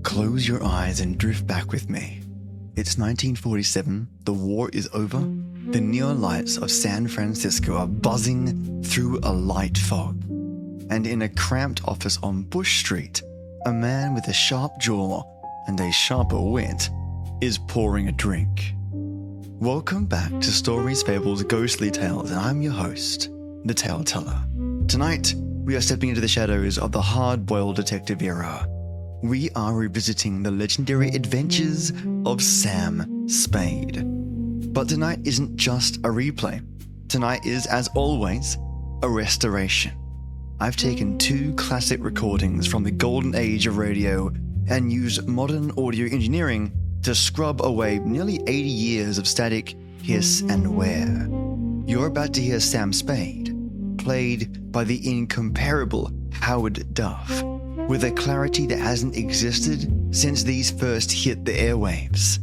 Close your eyes and drift back with me. It's 1947, the war is over, the neon lights of San Francisco are buzzing through a light fog, and in a cramped office on Bush Street, a man with a sharp jaw and a sharper wit is pouring a drink. Welcome back to Stories, Fables, Ghostly Tales, and I'm your host, the Tale Teller. Tonight, we are stepping into the shadows of the hard-boiled detective era. We are revisiting the legendary Adventures of Sam Spade. But tonight isn't just a replay. Tonight is, as always, a restoration. I've taken two classic recordings from the golden age of radio and used modern audio engineering to scrub away nearly 80 years of static, hiss, and wear. You're about to hear Sam Spade, played by the incomparable Howard Duff, with a clarity that hasn't existed since these first hit the airwaves.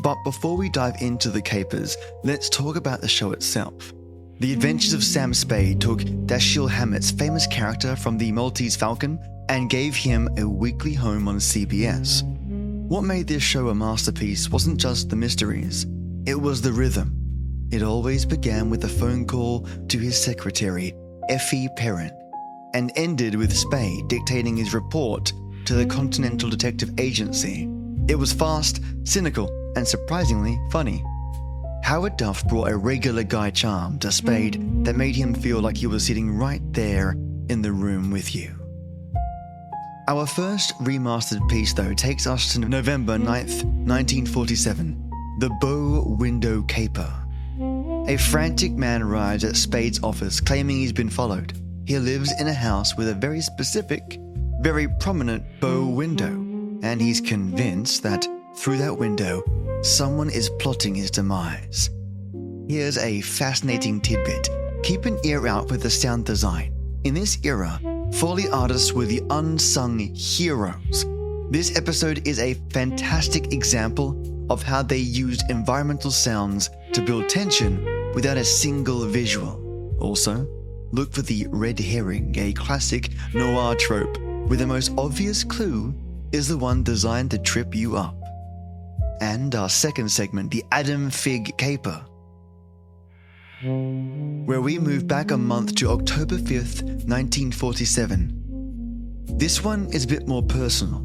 But before we dive into the capers, let's talk about the show itself. The Adventures of Sam Spade took Dashiell Hammett's famous character from the Maltese Falcon and gave him a weekly home on CBS. What made this show a masterpiece wasn't just the mysteries, it was the rhythm. It always began with a phone call to his secretary, Effie Perrin, and ended with Spade dictating his report to the Continental Detective Agency. It was fast, cynical, and surprisingly funny. Howard Duff brought a regular guy charm to Spade that made him feel like he was sitting right there in the room with you. Our first remastered piece, though, takes us to November 9th, 1947, the Bow Window Caper. A frantic man arrives at Spade's office claiming he's been followed. He lives in a house with a very specific, very prominent bow window, and he's convinced that through that window, someone is plotting his demise. Here's a fascinating tidbit. Keep an ear out for the sound design. In this era, Foley artists were the unsung heroes. This episode is a fantastic example of how they used environmental sounds to build tension without a single visual. Also, look for the red herring, a classic noir trope where the most obvious clue is the one designed to trip you up. And our second segment, the Adam Figg Caper, where we move back a month to October 5th, 1947. This one is a bit more personal.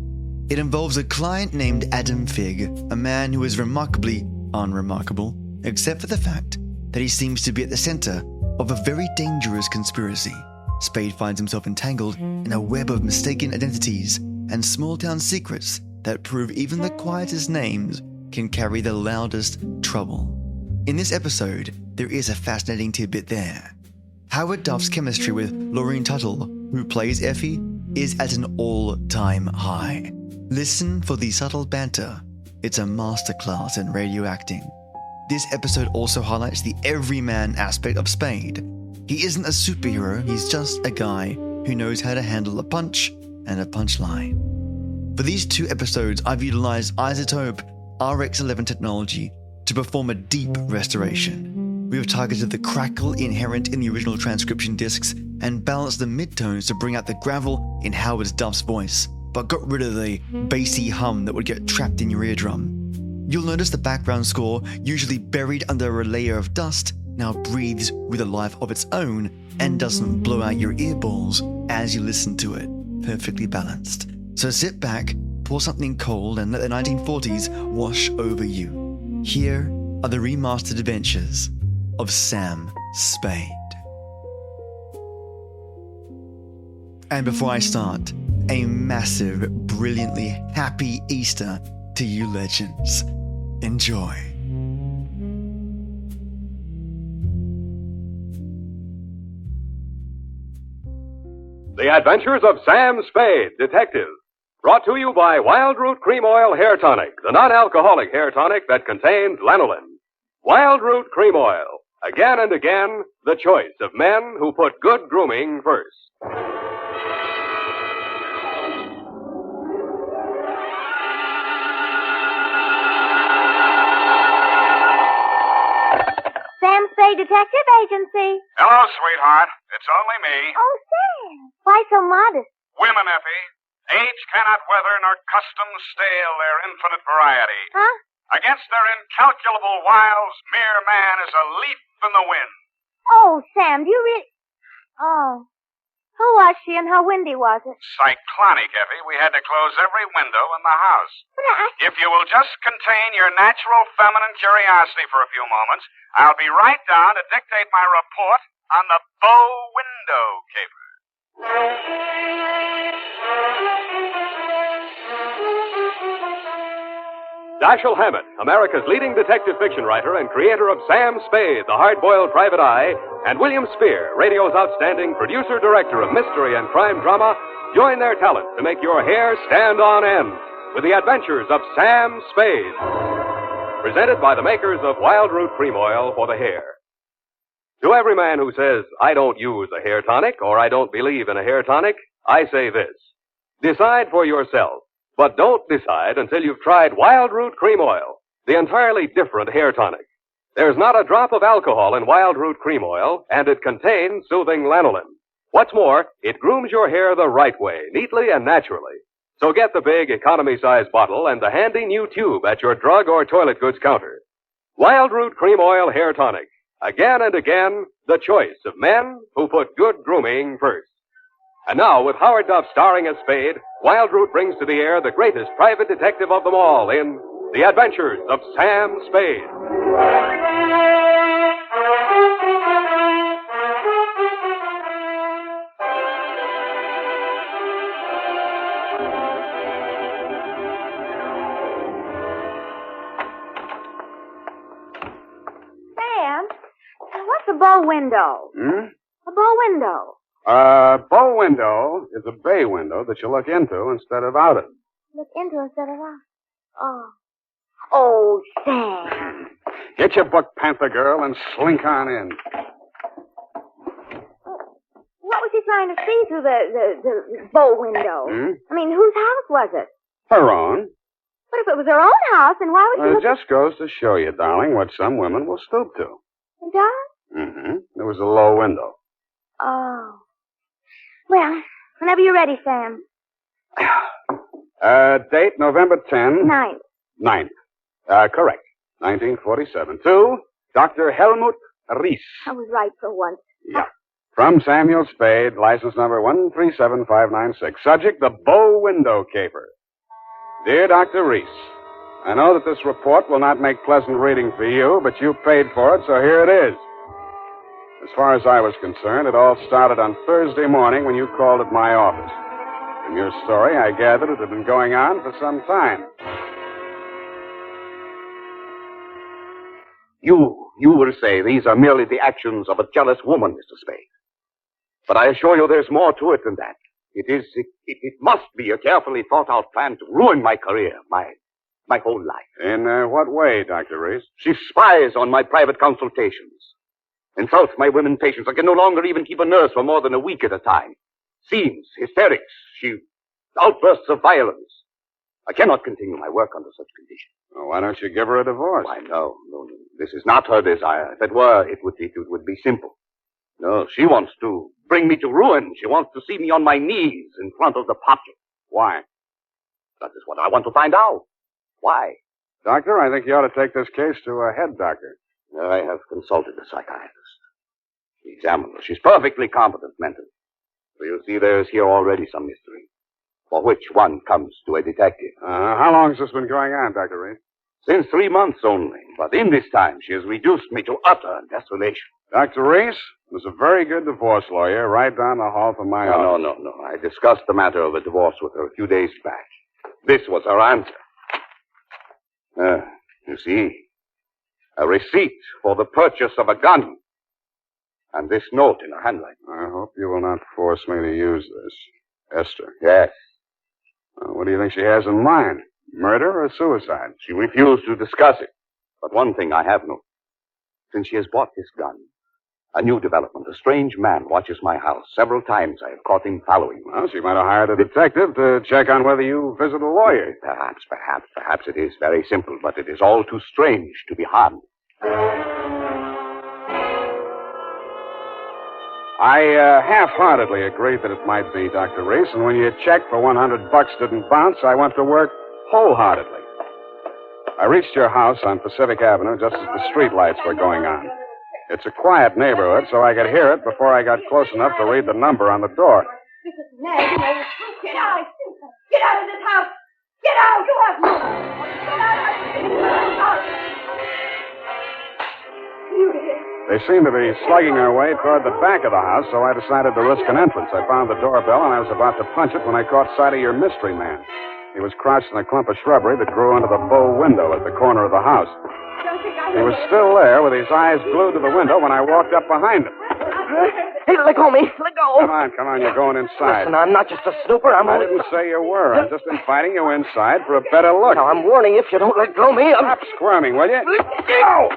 It involves a client named Adam Figg, a man who is remarkably unremarkable, except for the fact that he seems to be at the center of a very dangerous conspiracy. Spade finds himself entangled in a web of mistaken identities and small-town secrets that prove even the quietest names can carry the loudest trouble. In this episode, there is a fascinating tidbit there. Howard Duff's chemistry with Laureen Tuttle, who plays Effie, is at an all-time high. Listen for the subtle banter. It's a masterclass in radio acting. This episode also highlights the everyman aspect of Spade. He isn't a superhero, he's just a guy who knows how to handle a punch and a punchline. For these two episodes, I've utilized iZotope RX11 technology to perform a deep restoration. We have targeted the crackle inherent in the original transcription discs and balanced the midtones to bring out the gravel in Howard Duff's voice, but got rid of the bassy hum that would get trapped in your eardrum. You'll notice the background score, usually buried under a layer of dust, now breathes with a life of its own and doesn't blow out your earballs as you listen to it. Perfectly balanced. So sit back, pour something cold, and let the 1940s wash over you. Here are the remastered adventures of Sam Spade. And before I start, a massive, brilliantly happy Easter to you legends. Enjoy. The Adventures of Sam Spade, Detective. Brought to you by Wild Root Cream Oil Hair Tonic, the non-alcoholic hair tonic that contains lanolin. Wild Root Cream Oil. Again and again, the choice of men who put good grooming first. Sam Spade Detective Agency. Hello, sweetheart. It's only me. Oh, Sam. Why so modest? Women, Effie. Age cannot weather nor custom stale their infinite variety. Huh? Against their incalculable wiles, mere man is a leaf in the wind. Oh, Sam, do you really... Oh. Who was she and how windy was it? Cyclonic, Effie. We had to close every window in the house. But I... If you will just contain your natural feminine curiosity for a few moments, I'll be right down to dictate my report on the bow window caper. Dashiell Hammett, America's leading detective fiction writer and creator of Sam Spade, the hard-boiled private eye, and William Spear, radio's outstanding producer-director of mystery and crime drama, join their talent to make your hair stand on end with the Adventures of Sam Spade. Presented by the makers of Wild Root Cream Oil for the hair. To every man who says, I don't use a hair tonic or I don't believe in a hair tonic, I say this. Decide for yourself. But don't decide until you've tried Wild Root Cream Oil, the entirely different hair tonic. There's not a drop of alcohol in Wild Root Cream Oil, and it contains soothing lanolin. What's more, it grooms your hair the right way, neatly and naturally. So get the big economy-size bottle and the handy new tube at your drug or toilet goods counter. Wild Root Cream Oil Hair Tonic. Again and again, the choice of men who put good grooming first. And now, with Howard Duff starring as Spade, Wild Root brings to the air the greatest private detective of them all in The Adventures of Sam Spade. Sam, what's a bow window? A bow window. Bow window is a bay window that you look into instead of out of. Look into instead of out. Oh. Oh, Sam. Get your book, Panther Girl, and slink on in. What was he trying to see through the bow window? I mean, whose house was it? Her own. But if it was her own house, then why would she It just goes to show you, darling, what some women will stoop to. It does? Mm-hmm. There was a low window. Oh. Well, whenever you're ready, Sam. Date November 10. 9th. 9th. Correct. 1947. To Dr. Helmut Ries. I was right for once. Yeah. From Samuel Spade, license number 137596. Subject, the bow window caper. Dear Dr. Ries, I know that this report will not make pleasant reading for you, but you paid for it, so here it is. As far as I was concerned, it all started on Thursday morning when you called at my office. From your story, I gathered it had been going on for some time. You will say these are merely the actions of a jealous woman, Mr. Spade. But I assure you there's more to it than that. It must be a carefully thought-out plan to ruin my career, my whole life. In what way, Dr. Reese? She spies on my private consultations. Insults my women patients. I can no longer even keep a nurse for more than a week at a time. Scenes, hysterics, outbursts of violence. I cannot continue my work under such conditions. Well, why don't you give her a divorce? Why, no. This is not her desire. If it were, it would be simple. No, she wants to bring me to ruin. She wants to see me on my knees in front of the populace. Why? That is what I want to find out. Why? Doctor, I think you ought to take this case to a head doctor. I have consulted a psychiatrist. She examined her. She's perfectly competent mentally. So you see there is here already some mystery, for which one comes to a detective. How long has this been going on, Dr. Reed? Since 3 months only. But in this time, she has reduced me to utter desolation. Dr. Reese was a very good divorce lawyer right down the hall from my office. No. I discussed the matter of a divorce with her a few days back. This was her answer. You see, a receipt for the purchase of a gun. And this note in her handwriting. I hope you will not force me to use this. Esther. Yes. What do you think she has in mind? Murder or suicide? She refused to discuss it. But one thing I have noticed. Since she has bought this gun, a new development. A strange man watches my house. Several times I have caught him following me. Well, she might have hired a detective to check on whether you visit a lawyer. Perhaps it is very simple, but it is all too strange to be harmed. I half-heartedly agreed that it might be Dr. Reese, and when your check for $100 didn't bounce, I went to work wholeheartedly. I reached your house on Pacific Avenue just as the street lights were going on. It's a quiet neighborhood, so I could hear it before I got close enough to read the number on the door. This is Ned. Get out! Get out of this house! Get out! You have no... Get out! They seemed to be slugging their way toward the back of the house, so I decided to risk an entrance. I found the doorbell, and I was about to punch it when I caught sight of your mystery man. He was crouched in a clump of shrubbery that grew under the bow window at the corner of the house. He was still there with his eyes glued to the window when I walked up behind him. Hey, let go of me. Let go. Come on, you're going inside. Listen, I'm not just a snooper. I didn't say you were. I'm just inviting you inside for a better look. Now, I'm warning you, if you don't let go of me, Stop squirming, will you? Go!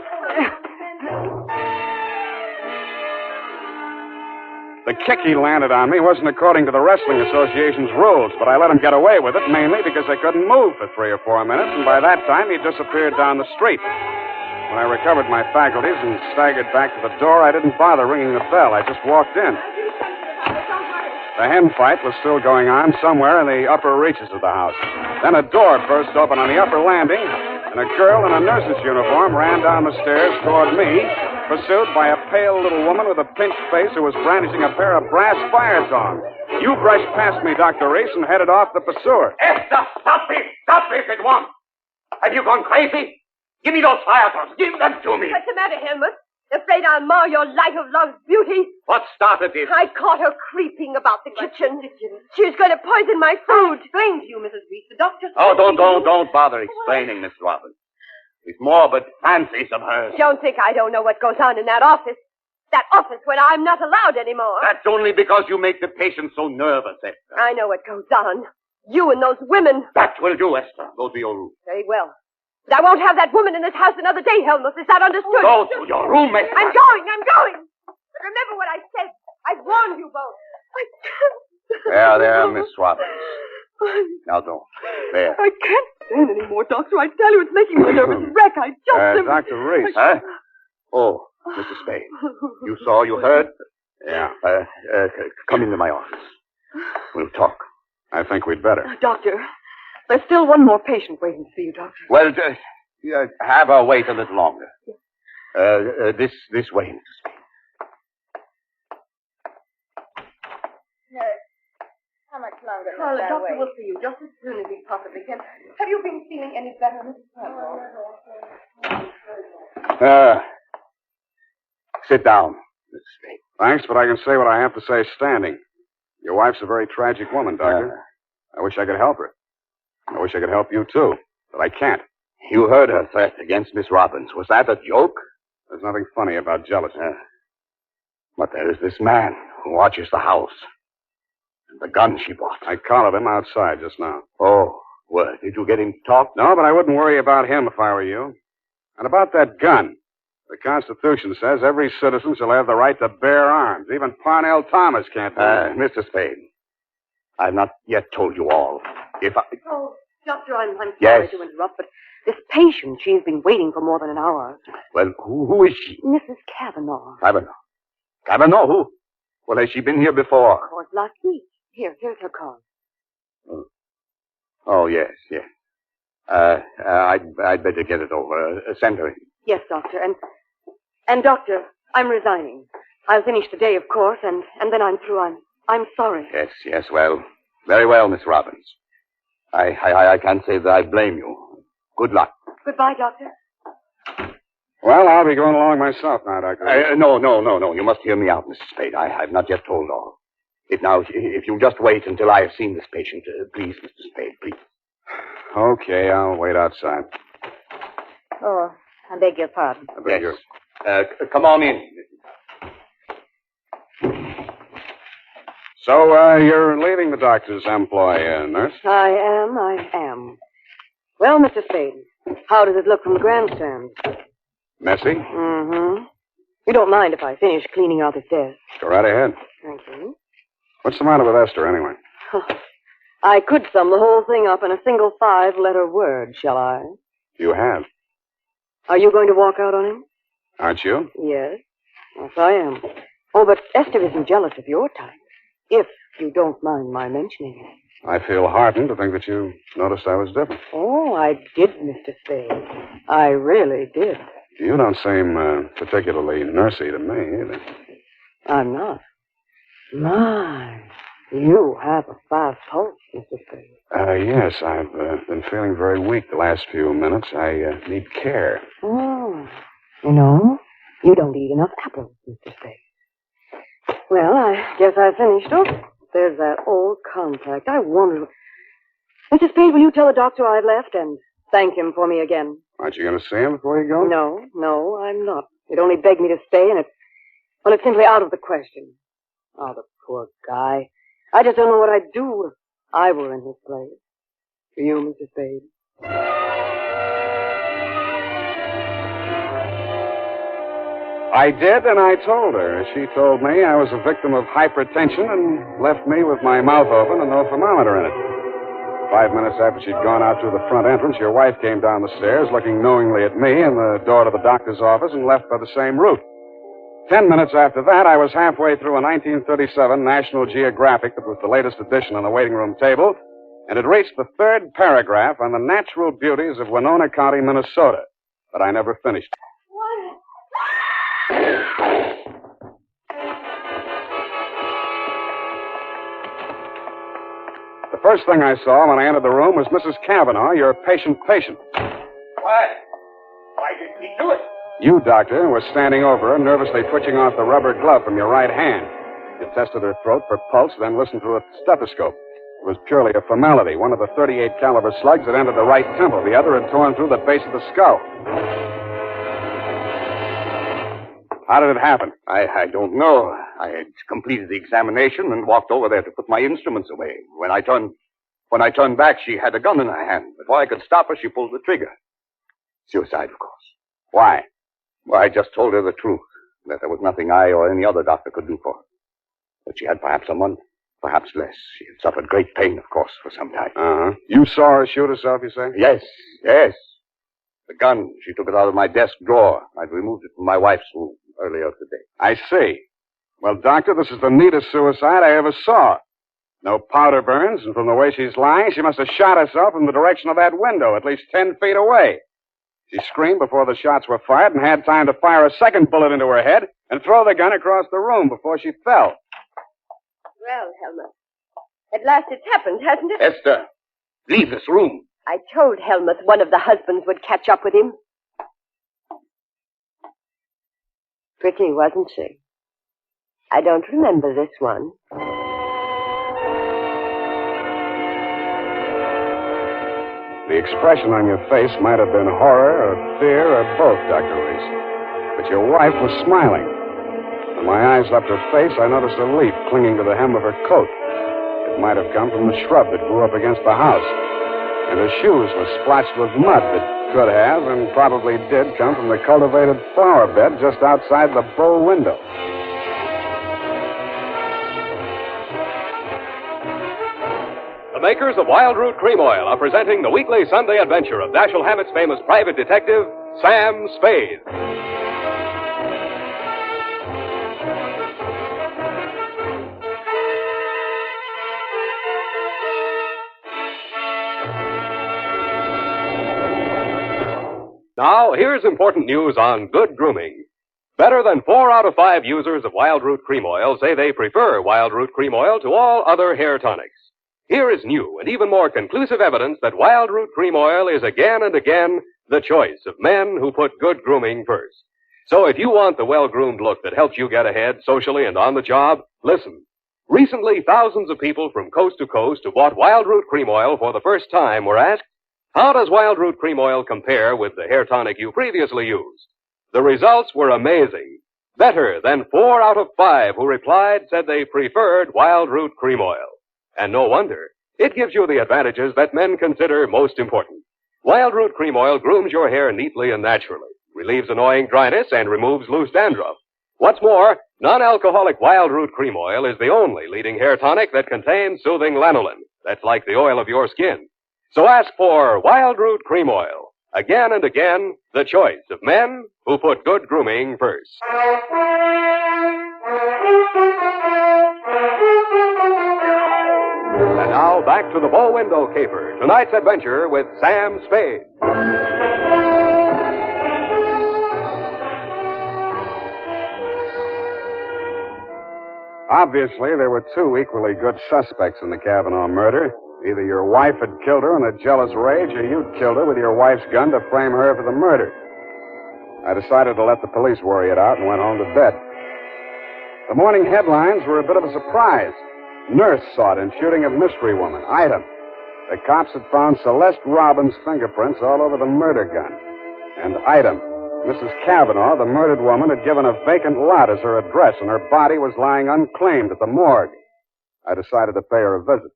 The kick he landed on me wasn't according to the Wrestling Association's rules, but I let him get away with it mainly because I couldn't move for 3 or 4 minutes, and by that time he disappeared down the street. When I recovered my faculties and staggered back to the door, I didn't bother ringing the bell. I just walked in. The hen fight was still going on somewhere in the upper reaches of the house. Then a door burst open on the upper landing, and a girl in a nurse's uniform ran down the stairs toward me, pursued by a pale little woman with a pinched face who was brandishing a pair of brass fire tongs. You brushed past me, Dr. Reese, and headed off the pursuer. Esther, stop this! Stop this at once! Have you gone crazy? Give me those fire tongs. Give them to me. What's the matter, Helmut? Afraid I'll mar your light of love's beauty? What started this? I caught her creeping about the kitchen. She's going to poison my food. Explain to you, Mrs. Reese. The doctor... Oh, don't bother explaining, Miss Robbins. It's morbid fancies of hers. Don't think I don't know what goes on in that office. That office where I'm not allowed anymore. That's only because you make the patient so nervous, Esther. I know what goes on. You and those women. That will do, Esther. Go to your room. Very well. But I won't have that woman in this house another day, Helmut. Is that understood? Go to your room, Esther. I'm going. Remember what I said. I warned you both. I can't. There, Miss Robbins. Now don't. There. I can't stand any more, Doctor. I tell you, it's making me a nervous wreck. I just... Dr. Reese. Huh? Oh, Mr. Spade. You saw, you heard? Yeah. Come into my office. We'll talk. I think we'd better. Doctor, there's still one more patient waiting to see you, Doctor. Well, have her wait a little longer. This way, Mr. Spade. How much longer? Well, the doctor will see you just as soon as he possibly can. Have you been feeling any better, Mrs. Crackle? Sit down, Mr. Spade. Thanks, but I can say what I have to say standing. Your wife's a very tragic woman, Doctor. I wish I could help her. I wish I could help you, too, but I can't. You heard her threat against Miss Robbins. Was that a joke? There's nothing funny about jealousy. But there is this man who watches the house. And the gun she bought. I collared him outside just now. Oh, well, did you get him to talk? No, but I wouldn't worry about him if I were you. And about that gun. The Constitution says every citizen shall have the right to bear arms. Even Parnell Thomas can't do that. Mr. Spade, I've not yet told you all. If I... Oh, Doctor, I'm sorry Yes. to interrupt, but this patient, she's been waiting for more than an hour. Well, who is she? Mrs. Kavanaugh. Kavanaugh? Who? Well, has she been here before? Of course, last week. Here's her card. Oh, yes. I'd better get it over. Send her in. Yes, Doctor, and Doctor, I'm resigning. I'll finish today, of course, and then I'm through. I'm sorry. Yes, well, very well, Miss Robbins. I can't say that I blame you. Good luck. Goodbye, Doctor. Well, I'll be going along myself now, Doctor. No. You must hear me out, Mr. Spade. I've not yet told all. If you'll just wait until I have seen this patient, please, Mr. Spade, please. Okay, I'll wait outside. Oh, I beg your pardon. I beg your... Come on in. So, you're leaving the doctor's employ, nurse? I am. Well, Mr. Spade, how does it look from the grandstand? Messy? Mm-hmm. You don't mind if I finish cleaning out this desk? Go right ahead. Thank you. What's the matter with Esther, anyway? I could sum the whole thing up in a single 5-letter word, shall I? You have. Are you going to walk out on him? Aren't you? Yes, I am. Oh, but Esther isn't jealous of your time, if you don't mind my mentioning it. I feel heartened to think that you noticed I was different. Oh, I did, Mr. Spade. I really did. You don't seem particularly nursey to me, either. I'm not. My, you have a fast pulse, Mr. Spade. Yes, I've been feeling very weak the last few minutes. I need care. Oh, you don't eat enough apples, Mr. Spade. Well, I guess I finished. Oh, there's that old contact. I wonder... Mr. Spade, will you tell the doctor I've left and thank him for me again? Aren't you going to see him before you go? No, I'm not. He'd only begged me to stay, and it's simply out of the question. Oh, the poor guy. I just don't know what I'd do if I were in his place. For you, Mr. Spade. I did, and I told her. She told me I was a victim of hypertension and left me with my mouth open and no thermometer in it. 5 minutes after she'd gone out through the front entrance, your wife came down the stairs, looking knowingly at me and the door to the doctor's office, and left by the same route. 10 minutes after that, I was halfway through a 1937 National Geographic that was the latest edition on the waiting room table, and had reached the third paragraph on the natural beauties of Winona County, Minnesota. But I never finished. The first thing I saw when I entered the room was Mrs. Cavanaugh, your patient. Why? Why did he do it? You, doctor, were standing over her, nervously twitching off the rubber glove from your right hand. You tested her throat for pulse, then listened to a stethoscope. It was purely a formality. One of the .38 caliber slugs had entered the right temple. The other had torn through the base of the skull. How did it happen? I don't know. I had completed the examination and walked over there to put my instruments away. When I turned back, she had a gun in her hand. Before I could stop her, she pulled the trigger. Suicide, of course. Why? Well, I just told her the truth, that there was nothing I or any other doctor could do for her. That she had perhaps a month, perhaps less. She had suffered great pain, of course, for some time. Uh-huh. You saw her shoot herself, you say? Yes. The gun, she took it out of my desk drawer. I'd removed it from my wife's room earlier today. I see. Well, doctor, this is the neatest suicide I ever saw. No powder burns, and from the way she's lying, she must have shot herself in the direction of that window, at least 10 feet away. She screamed before the shots were fired and had time to fire a second bullet into her head and throw the gun across the room before she fell. Well, Helmut, at last it's happened, hasn't it? Esther, leave this room. I told Helmut one of the husbands would catch up with him. Pretty, wasn't she? I don't remember this one. The expression on your face might have been horror or fear or both, Dr. Reese. But your wife was smiling. When my eyes left her face, I noticed a leaf clinging to the hem of her coat. It might have come from the shrub that grew up against the house. And her shoes were splotched with mud that could have and probably did come from the cultivated flower bed just outside the bow window. The makers of Wild Root Cream Oil are presenting the weekly Sunday adventure of Dashiell Hammett's famous private detective, Sam Spade. Now, here's important news on good grooming. Better than 4 out of 5 users of Wild Root Cream Oil say they prefer Wild Root Cream Oil to all other hair tonics. Here is new and even more conclusive evidence that Wild Root Cream Oil is again and again the choice of men who put good grooming first. So if you want the well-groomed look that helps you get ahead socially and on the job, listen. Recently, thousands of people from coast to coast who bought Wild Root Cream Oil for the first time were asked, how does Wild Root Cream Oil compare with the hair tonic you previously used? The results were amazing. Better than 4 out of 5 who replied said they preferred Wild Root Cream Oil. And no wonder. It gives you the advantages that men consider most important. Wild Root Cream Oil grooms your hair neatly and naturally, relieves annoying dryness, and removes loose dandruff. What's more, non-alcoholic Wild Root Cream Oil is the only leading hair tonic that contains soothing lanolin. That's like the oil of your skin. So ask for Wild Root Cream Oil. Again and again, the choice of men who put good grooming first. And now back to the bow window caper. Tonight's adventure with Sam Spade. Obviously, there were two equally good suspects in the Kavanaugh murder. Either your wife had killed her in a jealous rage, or you'd killed her with your wife's gun to frame her for the murder. I decided to let the police worry it out and went home to bed. The morning headlines were a bit of a surprise. Nurse sought in shooting of mystery woman. Item. The cops had found Celeste Robbins' fingerprints all over the murder gun. And item. Mrs. Kavanaugh, the murdered woman, had given a vacant lot as her address, and her body was lying unclaimed at the morgue. I decided to pay her a visit.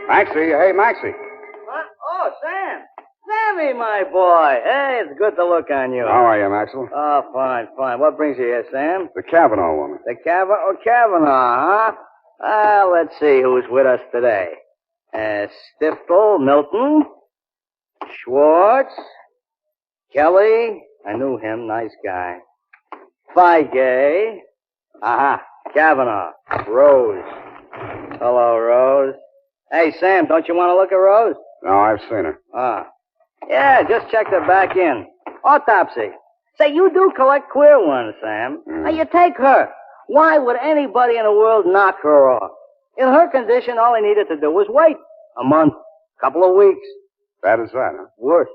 Maxie, hey, Maxie. What? Oh, Sam. Sammy, my boy. Hey, it's good to look on you. How are you, Maxwell? Oh, fine, fine. What brings you here, Sam? The Kavanaugh woman. The Kavanaugh, huh? Let's see who's with us today. Stiftel, Milton, Schwartz, Kelly. I knew him. Nice guy. Figg. Aha. Kavanaugh. Rose. Hello, Rose. Hey, Sam, don't you want to look at Rose? No, I've seen her. Ah. Yeah, just checked her back in. Autopsy. Say, you do collect queer ones, Sam. Now, you take her. Why would anybody in the world knock her off? In her condition, all he needed to do was wait. A month. Couple of weeks. Bad as that, huh? Worse.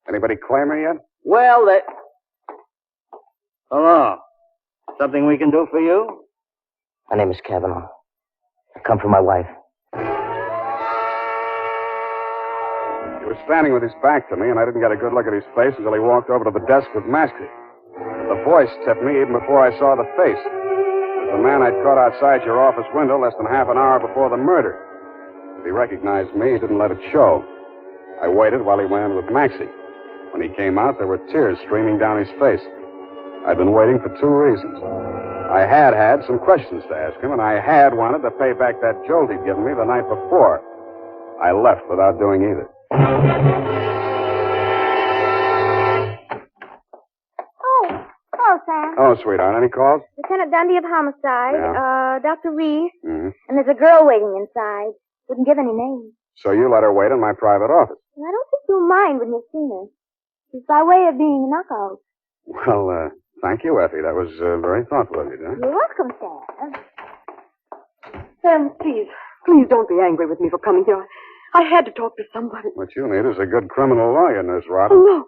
Anybody claim her yet? Well, they... Hello. Something we can do for you? My name is Kavanaugh. I come for my wife. He was standing with his back to me, and I didn't get a good look at his face until he walked over to the desk with Maxie. The voice tipped me even before I saw the face. It was the man I'd caught outside your office window less than half an hour before the murder. If he recognized me, he didn't let it show. I waited while he went in with Maxie. When he came out, there were tears streaming down his face. I'd been waiting for two reasons. I had some questions to ask him, and I had wanted to pay back that jolt he'd given me the night before. I left without doing either. Oh, Sam. Oh, sweetheart, any calls? Lieutenant Dundee of Homicide, Yeah. Dr. Reese, Mm-hmm. and there's a girl waiting inside. Wouldn't give any names. So you let her wait in my private office. And I don't think you'll mind when you've seen her. It's by way of being a knockout. Well, thank you, Effie. That was very thoughtful of you, huh? You're welcome, Sam. Sam, please don't be angry with me for coming here. I had to talk to somebody. What you need is a good criminal lawyer, Nurse Oh, Robin. no.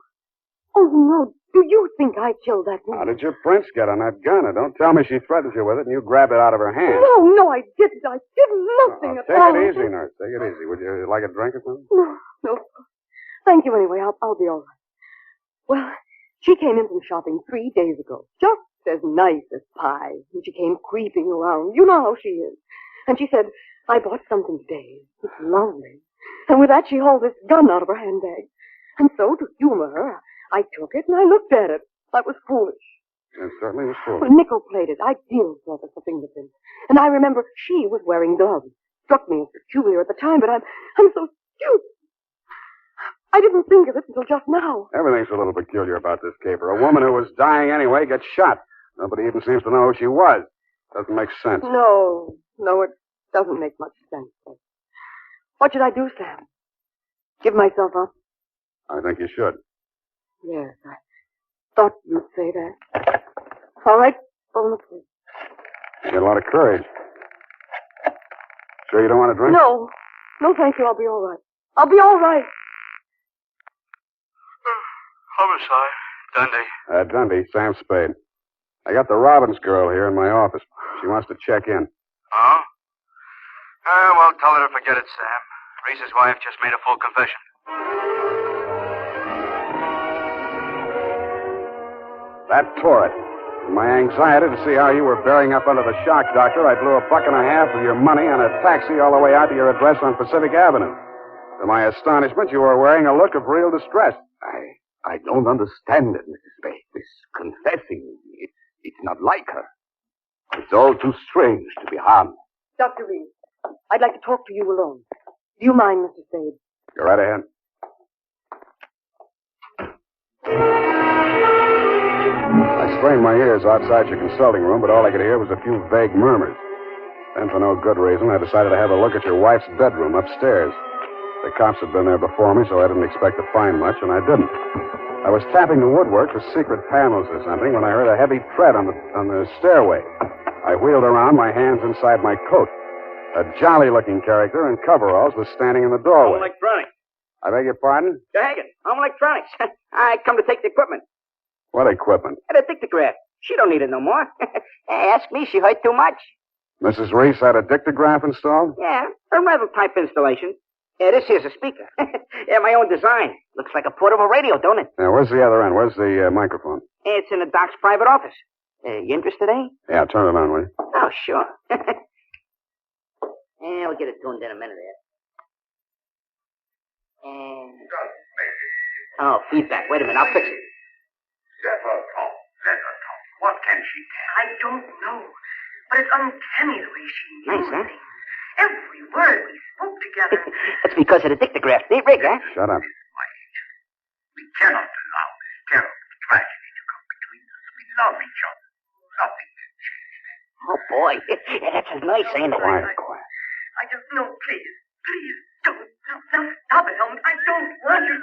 Oh, no. Do you think I killed that How woman? did your prints get on that gun? And don't tell me she threatened you with it and you grabbed it out of her hand. No, I didn't. I did nothing at Take all. it easy, Nurse. Take it easy. Would you like a drink or something? No. Thank you anyway. I'll be all right. Well, she came in from shopping 3 days ago. Just as nice as pie. And she came creeping around. You know how she is. And she said, I bought something today. It's lovely. And with that, she hauled this gun out of her handbag. And so, to humor her, I took it and I looked at it. That was foolish. It certainly was foolish. Well, nickel-plated, ideal surface for fingerprints. And I remember she was wearing gloves. Struck me as peculiar at the time, but I'm so stupid. I didn't think of it until just now. Everything's a little peculiar about this caper. A woman who was dying anyway gets shot. Nobody even seems to know who she was. Doesn't make sense. No, it doesn't make much sense. What should I do, Sam? Give myself up? I think you should. Yes, I thought you'd say that. All right, phone the police. You got a lot of courage. Sure you don't want a drink? No, thank you. I'll be all right. I'll be all right. Homicide. Dundee. Dundee, Sam Spade. I got the Robbins girl here in my office. She wants to check in. Oh? Well, tell her to forget it, Sam. Reese's wife just made a full confession. That tore it. In my anxiety to see how you were bearing up under the shock, Doctor, I blew $1.50 of your money on a taxi all the way out to your address on Pacific Avenue. To my astonishment, you were wearing a look of real distress. I don't understand it, Mrs. Spade. This confessing, it's not like her. It's all too strange to be harmed. Dr. Reed, I'd like to talk to you alone. Do you mind, Mr. Spade? Go right ahead. I strained my ears outside your consulting room, but all I could hear was a few vague murmurs. Then, for no good reason, I decided to have a look at your wife's bedroom upstairs. The cops had been there before me, so I didn't expect to find much, and I didn't. I was tapping the woodwork for secret panels or something when I heard a heavy tread on the stairway. I wheeled around, my hands inside my coat. A jolly-looking character in coveralls was standing in the doorway. Home electronics. I beg your pardon? Hagen, home electronics. I come to take the equipment. What equipment? The dictograph. She don't need it no more. Ask me, she heard too much. Mrs. Reese had a dictograph installed? Yeah, a rental type installation. Yeah, this here's a speaker. Yeah, my own design. Looks like a portable radio, don't it? Yeah, where's the other end? Where's the microphone? It's in the doc's private office. You interested, eh? Yeah, turn it on, will you? Oh, sure. Yeah, we'll get it tuned in a minute here. Oh, feedback. Wait a minute, I'll fix it. Let her talk. What can she tell? I don't know. But it's uncanny the way she knew Nice, huh? things. Every word we spoke together. That's because of the dictograph. Neat rig, huh? Shut up. We cannot allow this terrible tragedy to come between us. We love each other. Nothing can change that. Oh, boy. That's as nice, ain't it? Quiet. I just know, please, don't. Now, stop it, Helmut. I don't want you.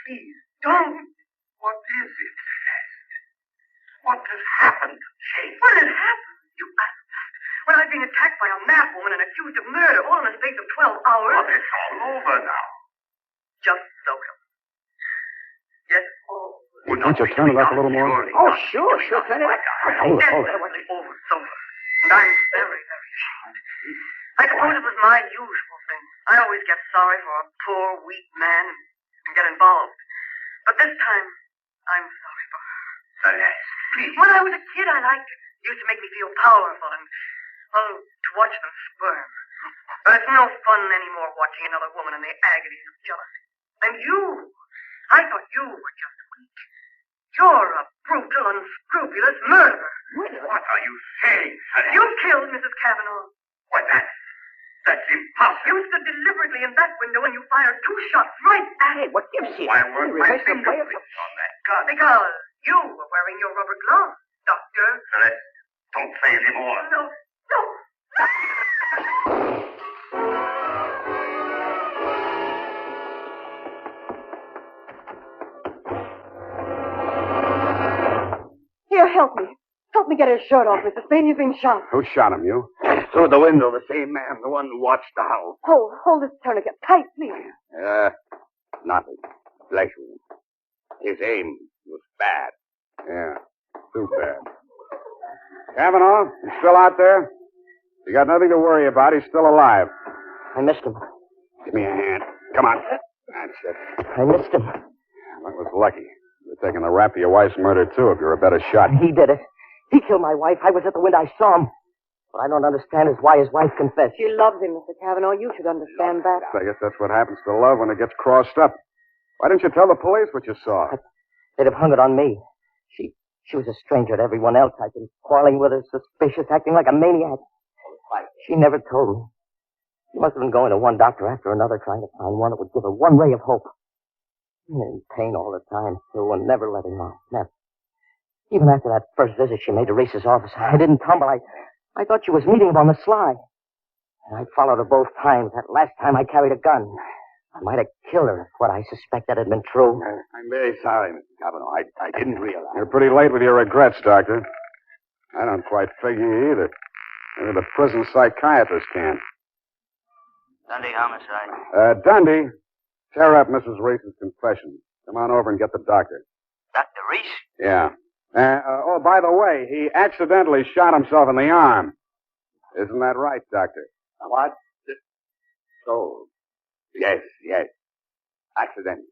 Please, don't. What is it, Celeste? What has happened to Jane? What has happened? You asked that. When I've been attacked by a mad woman and accused of murder all in the space of 12 hours. But it's all over now. Just so. Yes, all. Won't you turn it up a little more? Oh, sure, turn it up. Hold it. Definitely over sober. And I'm very, very ashamed. I suppose it was my usual thing. I always get sorry for a poor, weak man and get involved. But this time, I'm sorry for her. Celeste, please. When I was a kid, I liked it. It used to make me feel powerful and, well, to watch them squirm. But it's no fun anymore watching another woman in the agonies of jealousy. And you, I thought you were just weak. You're a brutal, unscrupulous murderer. What are you saying, Celeste? You killed Mrs. Kavanaugh. What, that's impossible. You stood deliberately in that window and you fired 2 shots right at Hey, what gives you? Why weren't my Rehearse the play of- fingerprints on that gun? Because you were wearing your rubber gloves, Doctor. Celeste, don't say any more. No. Here, help me. Help me get his shirt off, Mr. Spade. He's been shot. Who shot him, you? Through the window, the same man, the one who watched the house. Hold this tourniquet tight, please. Nothing. Bless you. His aim was bad. Yeah, too bad. Kavanaugh, you still out there? You got nothing to worry about. He's still alive. I missed him. Give me a hand. Come on. That's it. I missed him. That was lucky. You're taking the rap for your wife's murder, too, if you're a better shot. He did it. He killed my wife. I was at the window. I saw him. What I don't understand is why his wife confessed. She loves him, Mr. Kavanaugh. You should understand that. I guess that's what happens to love when it gets crossed up. Why didn't you tell the police what you saw? They'd have hung it on me. She was a stranger to everyone else. I'd been quarreling with her, suspicious, acting like a maniac. She never told me. She must have been going to one doctor after another, trying to find one that would give her one ray of hope. In pain all the time, too, and never letting on. Never. Even after that first visit she made to Reese's office, I didn't tumble. I thought she was meeting him on the sly. And I followed her both times. That last time I carried a gun. I might have killed her if what I suspected had been true. I'm very sorry, Mr. Kavanaugh. I didn't realize. You're pretty late with your regrets, Doctor. I don't quite figure either. Maybe the prison psychiatrist can. Dundee homicide. Dundee, tear up Mrs. Reese's confession. Come on over and get the doctor. Dr. Reese? Yeah. By the way, he accidentally shot himself in the arm. Isn't that right, Doctor? What? So, yes. Accident.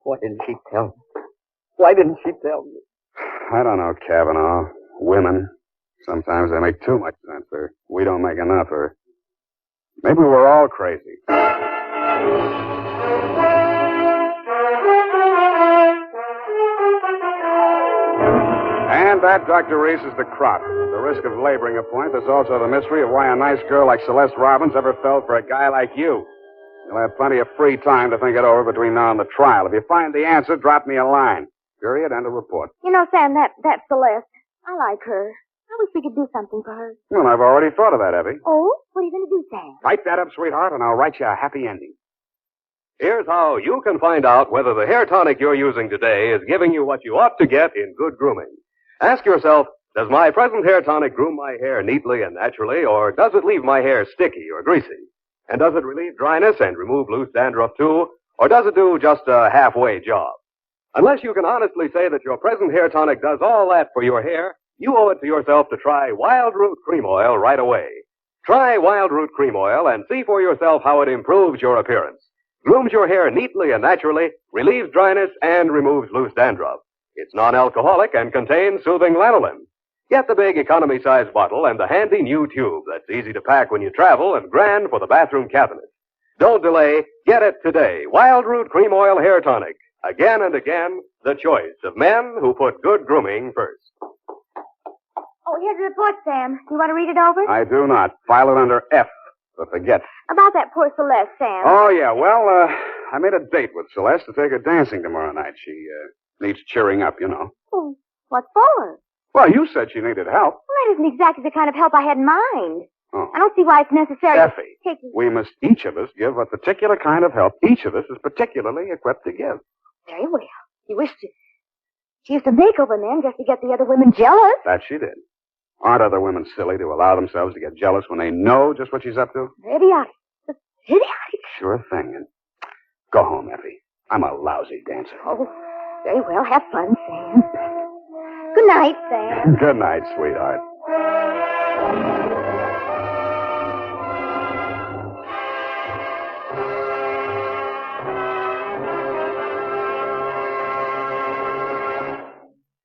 Why didn't she tell me? Why didn't she tell me? I don't know, Kavanaugh. Women. Sometimes they make too much sense, or we don't make enough, or maybe we're all crazy. And that, Dr. Reese, is the crop. At the risk of laboring a point, there's also the mystery of why a nice girl like Celeste Robbins ever fell for a guy like you. You'll have plenty of free time to think it over between now and the trial. If you find the answer, drop me a line. Period. End of report. You know, Sam, that Celeste, I like her. I wish we could do something for her. Well, I've already thought of that, Effie. Oh? What are you going to do, Sam? Type that up, sweetheart, and I'll write you a happy ending. Here's how you can find out whether the hair tonic you're using today is giving you what you ought to get in good grooming. Ask yourself, does my present hair tonic groom my hair neatly and naturally, or does it leave my hair sticky or greasy? And does it relieve dryness and remove loose dandruff too, or does it do just a halfway job? Unless you can honestly say that your present hair tonic does all that for your hair, you owe it to yourself to try Wild Root Cream Oil right away. Try Wild Root Cream Oil and see for yourself how it improves your appearance, grooms your hair neatly and naturally, relieves dryness, and removes loose dandruff. It's non-alcoholic and contains soothing lanolin. Get the big economy-size bottle and the handy new tube that's easy to pack when you travel and grand for the bathroom cabinet. Don't delay. Get it today. Wild Root Cream Oil Hair Tonic. Again and again, the choice of men who put good grooming first. Oh, here's the report, Sam. You want to read it over? I do not. File it under F, but forget. About that poor Celeste, Sam. Oh, yeah. Well, I made a date with Celeste to take her dancing tomorrow night. She needs cheering up, you know. Oh, what for? Well, you said she needed help. Well, that isn't exactly the kind of help I had in mind. Oh. I don't see why it's necessary Effie, to take... we must each of us give a particular kind of help each of us is particularly equipped to give. Very well. She used to make over men just to get the other women jealous. That she did. Aren't other women silly to allow themselves to get jealous when they know just what she's up to? Idiotic. Just idiotic. Sure thing. And go home, Effie. I'm a lousy dancer. Oh, very well. Have fun, Sam. Good night, Sam. Good night, sweetheart.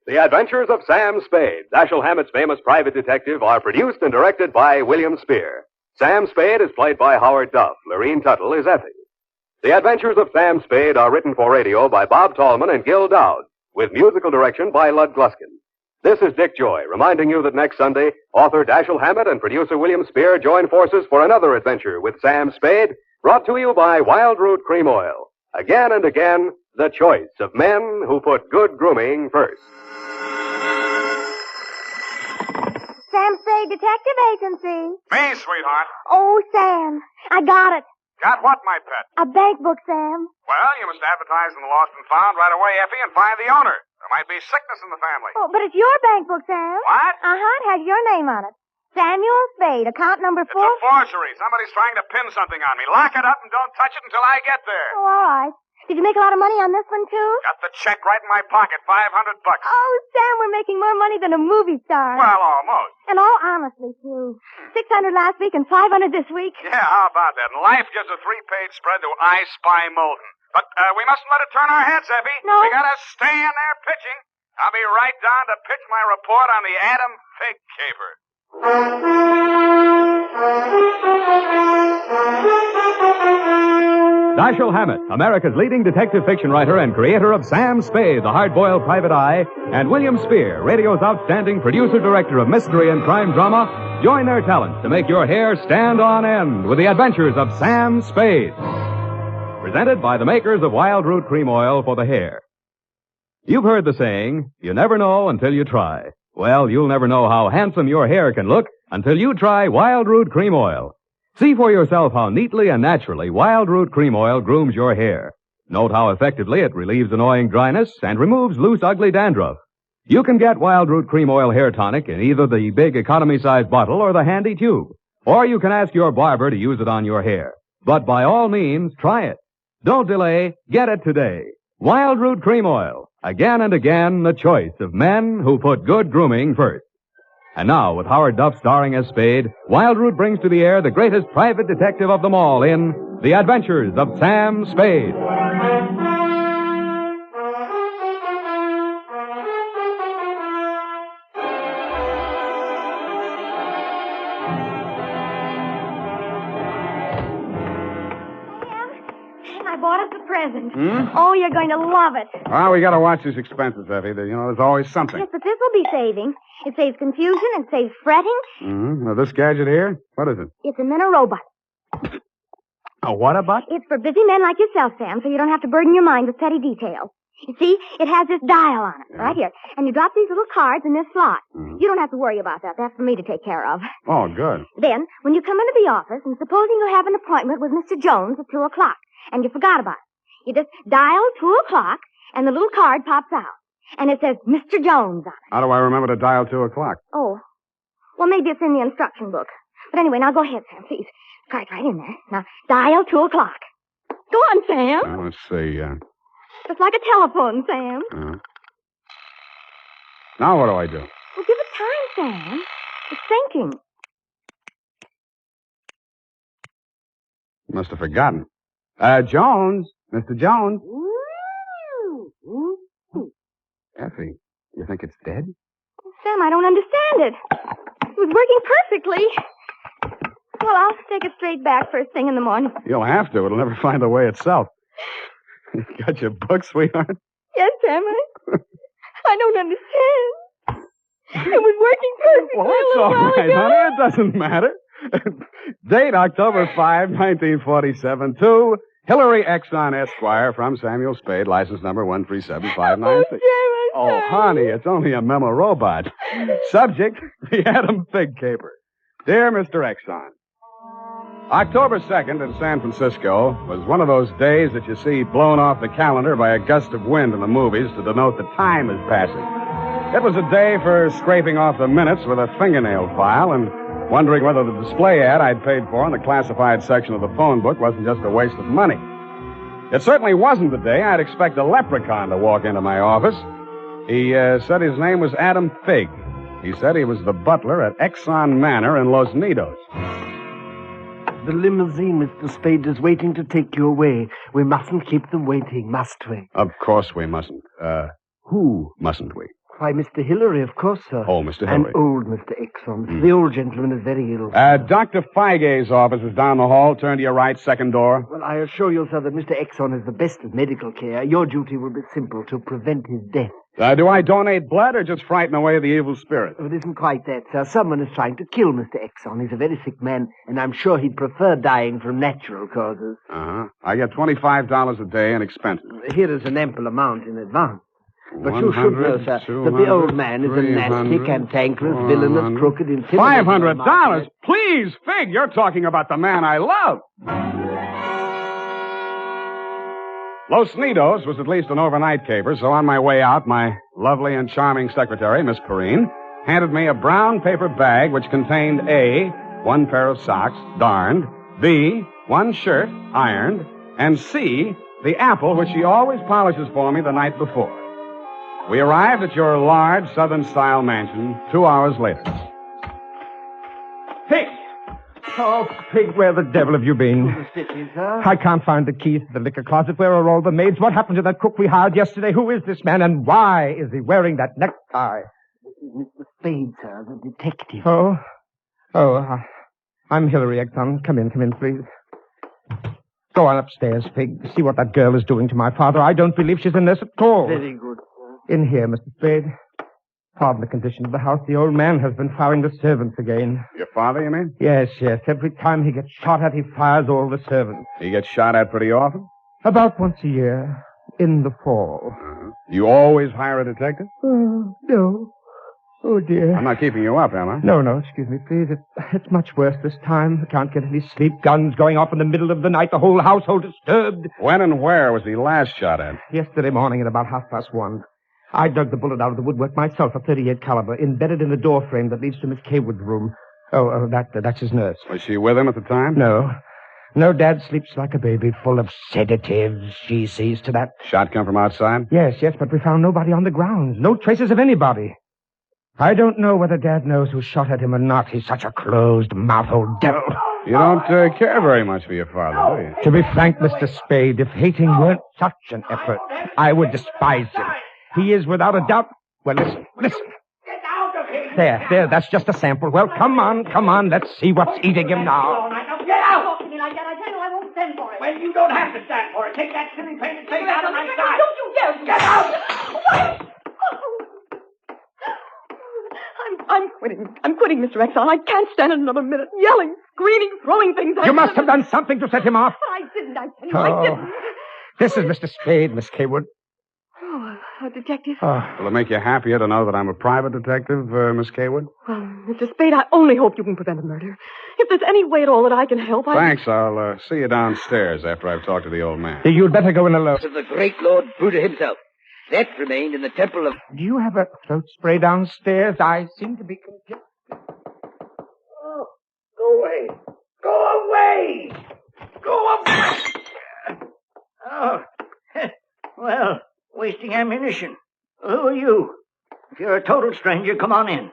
The Adventures of Sam Spade, Dashiell Hammett's famous private detective, are produced and directed by William Spear. Sam Spade is played by Howard Duff. Lorene Tuttle is Effie. The Adventures of Sam Spade are written for radio by Bob Tallman and Gil Dowd, with musical direction by Lud Gluskin. This is Dick Joy, reminding you that next Sunday, author Dashiell Hammett and producer William Spear join forces for another adventure with Sam Spade, brought to you by Wild Root Cream Oil. Again and again, the choice of men who put good grooming first. Sam Spade Detective Agency. Me, sweetheart. Oh, Sam, I got it. Got what, my pet? A bank book, Sam. Well, you must advertise in the Lost and Found right away, Effie, and find the owner. There might be sickness in the family. Oh, but it's your bank book, Sam. What? Uh-huh, it has your name on it. Samuel Spade, account number 4. It's a forgery. Somebody's trying to pin something on me. Lock it up and don't touch it until I get there. Oh, all right. Did you make a lot of money on this one, too? Got the check right in my pocket, $500. Oh, Sam, we're making more money than a movie star. Well, almost. And all honestly, too. $600 last week and $500 this week. Yeah, how about that? And life gives a 3-page spread to I Spy Molten. But we mustn't let it turn our heads, Effie. No. We gotta stay in there pitching. I'll be right down to pitch my report on the Adam Figg caper. Dashiell Hammett, America's leading detective fiction writer and creator of Sam Spade, the hard-boiled private eye, and William Spear, radio's outstanding producer-director of mystery and crime drama, join their talents to make your hair stand on end with the Adventures of Sam Spade. Presented by the makers of Wild Root Cream Oil for the hair. You've heard the saying, you never know until you try. Well, you'll never know how handsome your hair can look until you try Wild Root Cream Oil. See for yourself how neatly and naturally Wild Root Cream Oil grooms your hair. Note how effectively it relieves annoying dryness and removes loose, ugly dandruff. You can get Wild Root Cream Oil Hair Tonic in either the big economy-size bottle or the handy tube. Or you can ask your barber to use it on your hair. But by all means, try it. Don't delay. Get it today. Wild Root Cream Oil. Again and again, the choice of men who put good grooming first. And now, with Howard Duff starring as Spade, Wild Root brings to the air the greatest private detective of them all in The Adventures of Sam Spade. I bought us a present. Oh, you're going to love it. Well, we gotta watch these expenses, Effie. There's always something. Yes, but this will be saving. It saves confusion, it saves fretting. Now, this gadget here, what is it? It's a mini robot. A what about? It's for busy men like yourself, Sam, so you don't have to burden your mind with petty details. You see, it has this dial on it, right here. And you drop these little cards in this slot. Mm-hmm. You don't have to worry about that. That's for me to take care of. Oh, good. Then, when you come into the office, and supposing you have an appointment with Mr. Jones at 2 o'clock, and you forgot about it, you just dial 2 o'clock, and the little card pops out. And it says Mr. Jones on it. How do I remember to dial 2 o'clock? Oh. Well, maybe it's in the instruction book. But anyway, now go ahead, Sam, please. The card's right in there. Now, dial 2 o'clock. Go on, Sam. Let's see. Just like a telephone, Sam. Now what do I do? Well, give it time, Sam. It's thinking. Must have forgotten. Jones. Mr. Jones. Effie, you think it's dead? Sam, I don't understand it. It was working perfectly. Well, I'll take it straight back first thing in the morning. You'll have to. It'll never find the way itself. You got your book, sweetheart? Yes, Sam, I don't understand. It was working perfectly. Well, that's all right, honey. It doesn't matter. Date October 5, 1947, to Hillary Exxon Esquire from Samuel Spade, license number 137596. Oh, honey, it's only a memo robot. Subject, the Adam Figg caper. Dear Mr. Exxon, October 2nd in San Francisco was one of those days that you see blown off the calendar by a gust of wind in the movies to denote that time is passing. It was a day for scraping off the minutes with a fingernail file and wondering whether the display ad I'd paid for in the classified section of the phone book wasn't just a waste of money. It certainly wasn't the day I'd expect a leprechaun to walk into my office. He said his name was Adam Figg. He said he was the butler at Exxon Manor in Los Nidos. The limousine, Mr. Spade, is waiting to take you away. We mustn't keep them waiting, must we? Of course we mustn't. Who mustn't we? Why, Mr. Hillary, of course, sir. Oh, Mr. Hillary. And old Mr. Exxon. The old gentleman is very ill. Dr. Feig's office is down the hall. Turn to your right, second door. Well, I assure you, sir, that Mr. Exxon is the best of medical care. Your duty will be simple, to prevent his death. Do I donate blood or just frighten away the evil spirit? Oh, it isn't quite that, sir. Someone is trying to kill Mr. Exxon. He's a very sick man, and I'm sure he'd prefer dying from natural causes. Uh-huh. I get $25 a day in expenses. Here is an ample amount in advance. But you should know, sir, that the old man is a nasty, cantankerous, villainous, crooked, intimidating... $500? Please, Figg, you're talking about the man I love. Los Nidos was at least an overnight caper, so on my way out, my lovely and charming secretary, Miss Perrine, handed me a brown paper bag which contained A, one pair of socks, darned, B, one shirt, ironed, and C, the apple which she always polishes for me the night before. We arrived at your large Southern-style mansion 2 hours later. Figg! Oh, Figg, where the devil have you been? The city, sir. I can't find the keys to the liquor closet. Where are all the maids? What happened to that cook we hired yesterday? Who is this man, and why is he wearing that necktie? This is Mr. Spade, sir, the detective. I'm Hillary Exxon. Come in, please. Go on upstairs, Figg. See what that girl is doing to my father. I don't believe she's in this at all. Very good, sir. In here, Mr. Spade. Pardon the condition of the house. The old man has been firing the servants again. Your father, you mean? Yes. Every time he gets shot at, he fires all the servants. He gets shot at pretty often? About once a year. In the fall. Uh-huh. You always hire a detective? No. Oh, dear. I'm not keeping you up, am I? No, excuse me, please. It's much worse this time. I can't get any sleep. Guns going off in the middle of the night. The whole household disturbed. When and where was he last shot at? Yesterday morning at about 1:30. I dug the bullet out of the woodwork myself, a .38 caliber, embedded in the door frame that leads to Miss Kaywood's room. That's his nurse. Was she with him at the time? No, Dad sleeps like a baby, full of sedatives. She sees to that. Shot come from outside? Yes, but we found nobody on the grounds. No traces of anybody. I don't know whether Dad knows who shot at him or not. He's such a closed-mouthed old devil. You don't care very much for your father, do you? To be frank, Mr. Spade, if hating weren't such an effort, I would despise him. He is without a doubt... Well, listen. Get out of here! There, that's just a sample. Well, come on, let's see what's eating him now. Get out! Talk to me like that. I tell you I won't stand for it. Well, you don't have to stand for it. Take that silly painted face out of my sight. Don't you dare! Get out! I'm I'm quitting. I'm quitting, Mr. Exxon. I can't stand it another minute. Yelling, screaming, throwing things at You must have done something to set him off. I didn't, I tell you. I didn't. This is Mr. Spade, Miss Kaywood. Oh, a detective? Will it make you happier to know that I'm a private detective, Miss Kaywood? Well, Mr. Spade, I only hope you can prevent a murder. If there's any way at all that I can help, Thanks. I'll see you downstairs after I've talked to the old man. You'd better go in alone. Of the great Lord Buddha himself. That remained in the temple of... Do you have a throat spray downstairs? I seem to be confused. Oh, go away. Go away! Go away! Oh, well, wasting ammunition. Who are you? If you're a total stranger, come on in.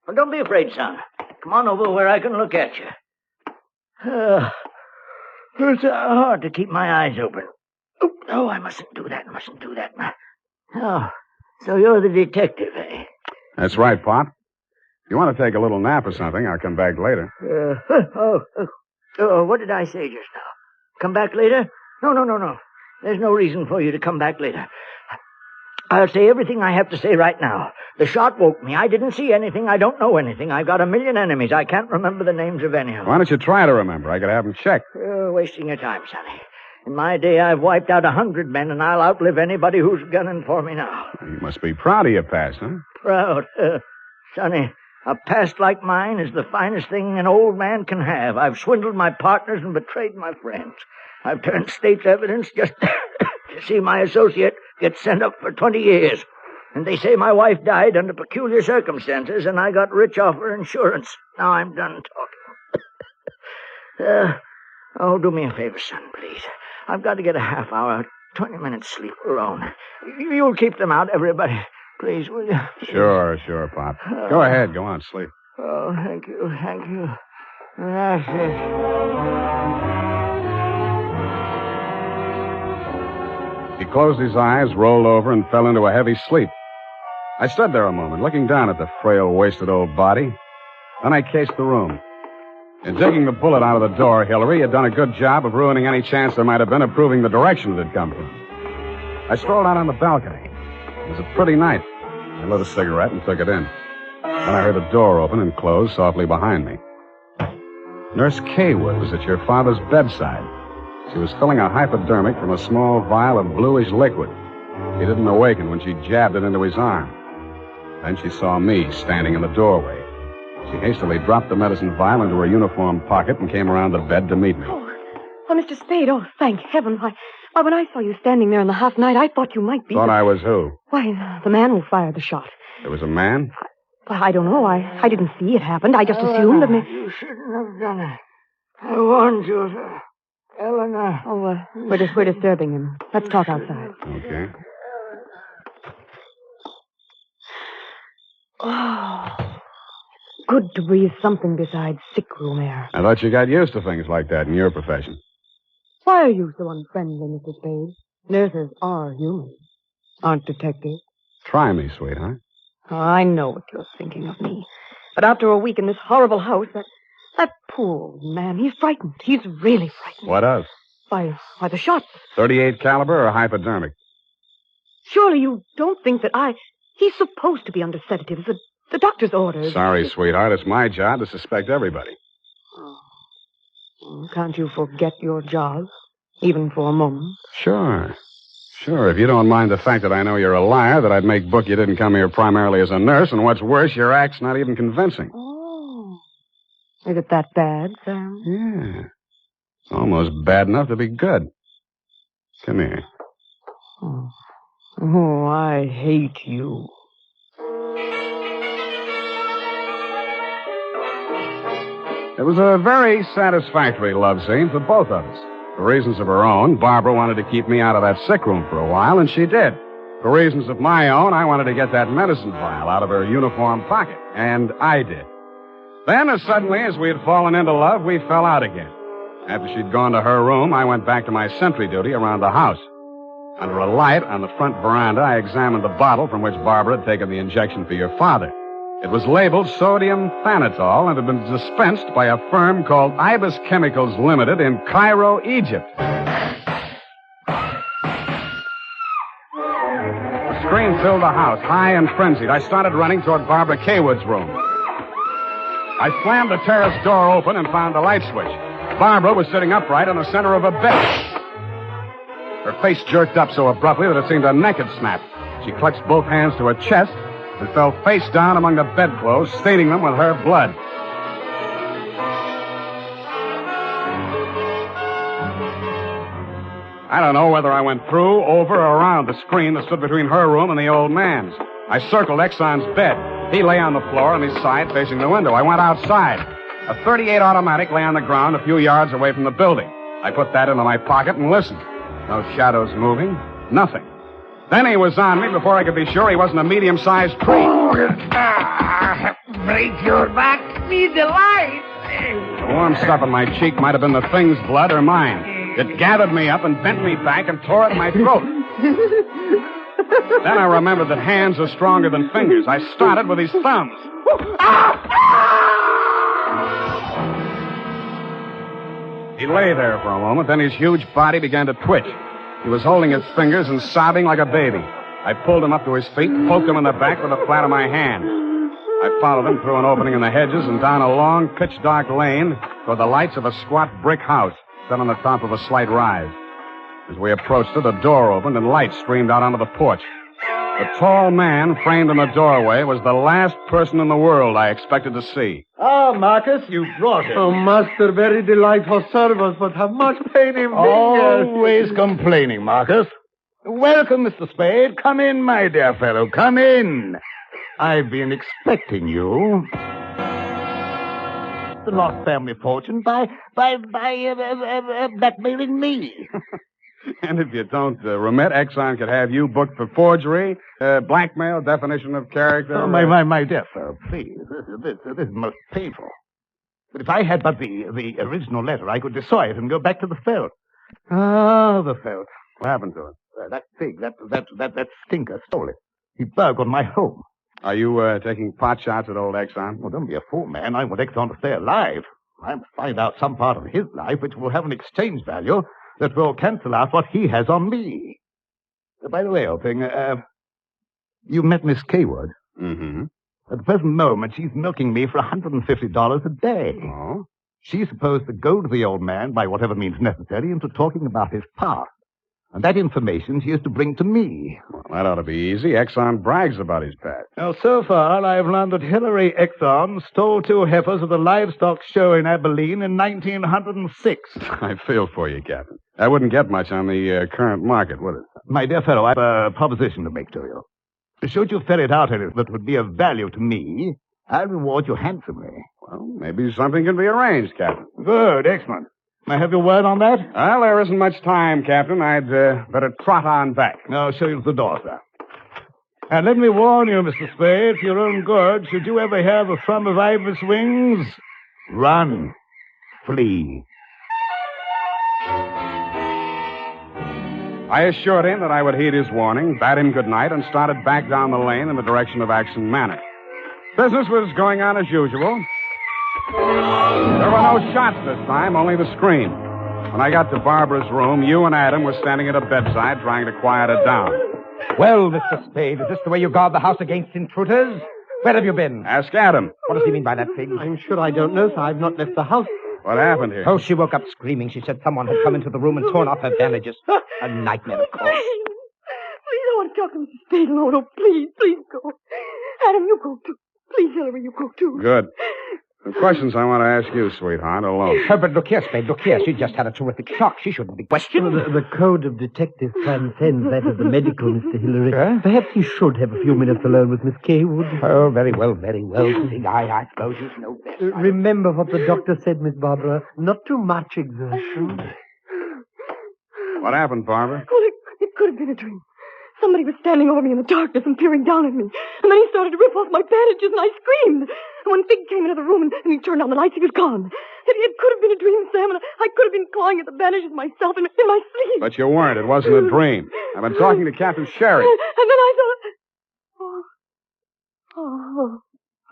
Well, don't be afraid, son. Come on over where I can look at you. It's hard to keep my eyes open. Oh, I mustn't do that. Oh, so you're the detective, eh? That's right, Pop. If you want to take a little nap or something, I'll come back later. What did I say just now? Come back later? No. There's no reason for you to come back later. I'll say everything I have to say right now. The shot woke me. I didn't see anything. I don't know anything. I've got a million enemies. I can't remember the names of any of them. Why don't you try to remember? I could have them checked. You're wasting your time, Sonny. In my day, I've wiped out 100 men, and I'll outlive anybody who's gunning for me now. You must be proud of your past, huh? Proud? Sonny, a past like mine is the finest thing an old man can have. I've swindled my partners and betrayed my friends. I've turned state's evidence just to see my associate get sent up for 20 years. And they say my wife died under peculiar circumstances, and I got rich off her insurance. Now I'm done talking. Do me a favor, son, please. I've got to get a half hour, 20 minutes sleep alone. You'll keep them out, everybody. Please, will you? Sure, Pop. Go ahead. Go on, sleep. Oh, thank you. That's it. He closed his eyes, rolled over, and fell into a heavy sleep. I stood there a moment, looking down at the frail, wasted old body. Then I cased the room. In digging the bullet out of the door, Hillary had done a good job of ruining any chance there might have been of proving the direction it had come from. I strolled out on the balcony. It was a pretty night. I lit a cigarette and took it in. Then I heard a door open and close softly behind me. Nurse Kaywood was at your father's bedside. She was filling a hypodermic from a small vial of bluish liquid. He didn't awaken when she jabbed it into his arm. Then she saw me standing in the doorway. She hastily dropped the medicine vial into her uniform pocket and came around the bed to meet me. Oh, Mr. Spade, thank heaven. Why, when I saw you standing there in the half night, I thought you might be... Thought I was who? Why, the man who fired the shot. There was a man? I don't know. I didn't see it happen. I just assumed that... You shouldn't have done it. I warned you, sir. Eleanor. Oh, we're disturbing him. Let's talk outside. Okay. Oh, good to breathe something besides sick room air. I thought you got used to things like that in your profession. Why are you so unfriendly, Mr. Spade? Nurses are human, aren't detectives. Try me, sweetheart. Oh, I know what you're thinking of me. But after a week in this horrible house, that poor old man, he's frightened. He's really frightened. What of? Why, the shots. 38 caliber or hypodermic? Surely you don't think that He's supposed to be under sedatives. The doctor's orders. Sorry, sweetheart. It's my job to suspect everybody. Oh. Can't you forget your job? Even for a moment? Sure. If you don't mind the fact that I know you're a liar, that I'd make book you didn't come here primarily as a nurse, and what's worse, your act's not even convincing. Oh. Is it that bad, Sam? Yeah. It's almost bad enough to be good. Come here. Oh, I hate you. It was a very satisfactory love scene for both of us. For reasons of her own, Barbara wanted to keep me out of that sick room for a while, and she did. For reasons of my own, I wanted to get that medicine vial out of her uniform pocket, and I did. Then, as suddenly as we had fallen into love, we fell out again. After she'd gone to her room, I went back to my sentry duty around the house. Under a light on the front veranda, I examined the bottle from which Barbara had taken the injection for your father. It was labeled sodium thanatol and had been dispensed by a firm called Ibis Chemicals Limited in Cairo, Egypt. The scream filled the house, high and frenzied. I started running toward Barbara Kaywood's room. I slammed the terrace door open and found the light switch. Barbara was sitting upright in the center of a bed. Her face jerked up so abruptly that it seemed her neck had snapped. She clutched both hands to her chest and fell face down among the bedclothes, staining them with her blood. I don't know whether I went through, over, or around the screen that stood between her room and the old man's. I circled Exxon's bed. He lay on the floor on his side facing the window. I went outside. A .38 automatic lay on the ground a few yards away from the building. I put that into my pocket and listened. No shadows moving. Nothing. Then he was on me before I could be sure he wasn't a medium-sized tree. Break your back, me delight. The warm stuff in my cheek might have been the thing's blood or mine. It gathered me up and bent me back and tore at my throat. Then I remembered that hands are stronger than fingers. I started with his thumbs. He lay there for a moment, then his huge body began to twitch. He was holding his fingers and sobbing like a baby. I pulled him up to his feet, poked him in the back with the flat of my hand. I followed him through an opening in the hedges and down a long, pitch-dark lane toward the lights of a squat brick house set on the top of a slight rise. As we approached it, a door opened and light streamed out onto the porch. The tall man framed in the doorway was the last person in the world I expected to see. Ah, Marcus, you brought it. Oh, master, very delightful service, but how much pain in fingers. Always complaining, Marcus. Welcome, Mr. Spade. Come in, my dear fellow. Come in. I've been expecting you. The lost family fortune by blackmailing me. And if you don't remit, Exxon could have you booked for forgery, blackmail, definition of character. Oh, my dear fellow, please. This is most painful. But if I had but the original letter, I could destroy it and go back to the felt. Ah, the felt. What happened to it? That Figg, that stinker stole it. He burgled my home. Are you taking pot shots at old Exxon? Well, don't be a fool, man. I want Exxon to stay alive. I must find out some part of his life which will have an exchange value that will cancel out what he has on me. By the way, old thing, you met Miss Kaywood. Mm-hmm. At the present moment, she's milking me for $150 a day. Oh? She's supposed to goad the old man, by whatever means necessary, into talking about his past. And that information she is to bring to me. Well, that ought to be easy. Exxon brags about his past. Now, so far, I've learned that Hillary Exxon stole 2 heifers at the livestock show in Abilene in 1906. I feel for you, Captain. That wouldn't get much on the current market, would it? My dear fellow, I have a proposition to make to you. Should you ferret out anything that would be of value to me, I'll reward you handsomely. Well, maybe something can be arranged, Captain. Good, excellent. May I have your word on that? Well, there isn't much time, Captain. I'd better trot on back. I'll show you to the door, sir. And let me warn you, Mr. Spade, for your own good, should you ever hear the thrum of Ivor's wings, run, flee. I assured him that I would heed his warning, bade him good night, and started back down the lane in the direction of Action Manor. Business was going on as usual. There were no shots this time, only the scream. When I got to Barbara's room, you and Adam were standing at her bedside trying to quiet her down. Well, Mr. Spade, is this the way you guard the house against intruders? Where have you been? Ask Adam. What does he mean by that, Figg? I'm sure I don't know, sir. I've not left the house. What happened here? Oh, she woke up screaming. She said someone had come into the room and torn off her bandages. A nightmare, of course. Please, I want to talk to Mr. Spade alone. Oh, please go. Adam, you go too. Please, Hillary, you go too. Good. The questions I want to ask you, sweetheart, alone. But look here, Spade, look here. She just had a terrific shock. She shouldn't be questioned. Well, the code of detectives transcends that of the medical, Mr. Hillary. Perhaps he should have a few minutes alone with Miss Kaywood. Oh, very well, Figg. I suppose you know best. Remember what the doctor said, Miss Barbara. Not too much exertion. What happened, Barbara? Well, it could have been a dream. Somebody was standing over me in the darkness and peering down at me. And then he started to rip off my bandages, and I screamed. And when Figg came into the room and he turned on the lights, he was gone. It could have been a dream, Sam, and I could have been clawing at the bandages myself in my sleep. But you weren't. It wasn't a dream. I've been talking to Captain Sherry. And then I thought... Oh,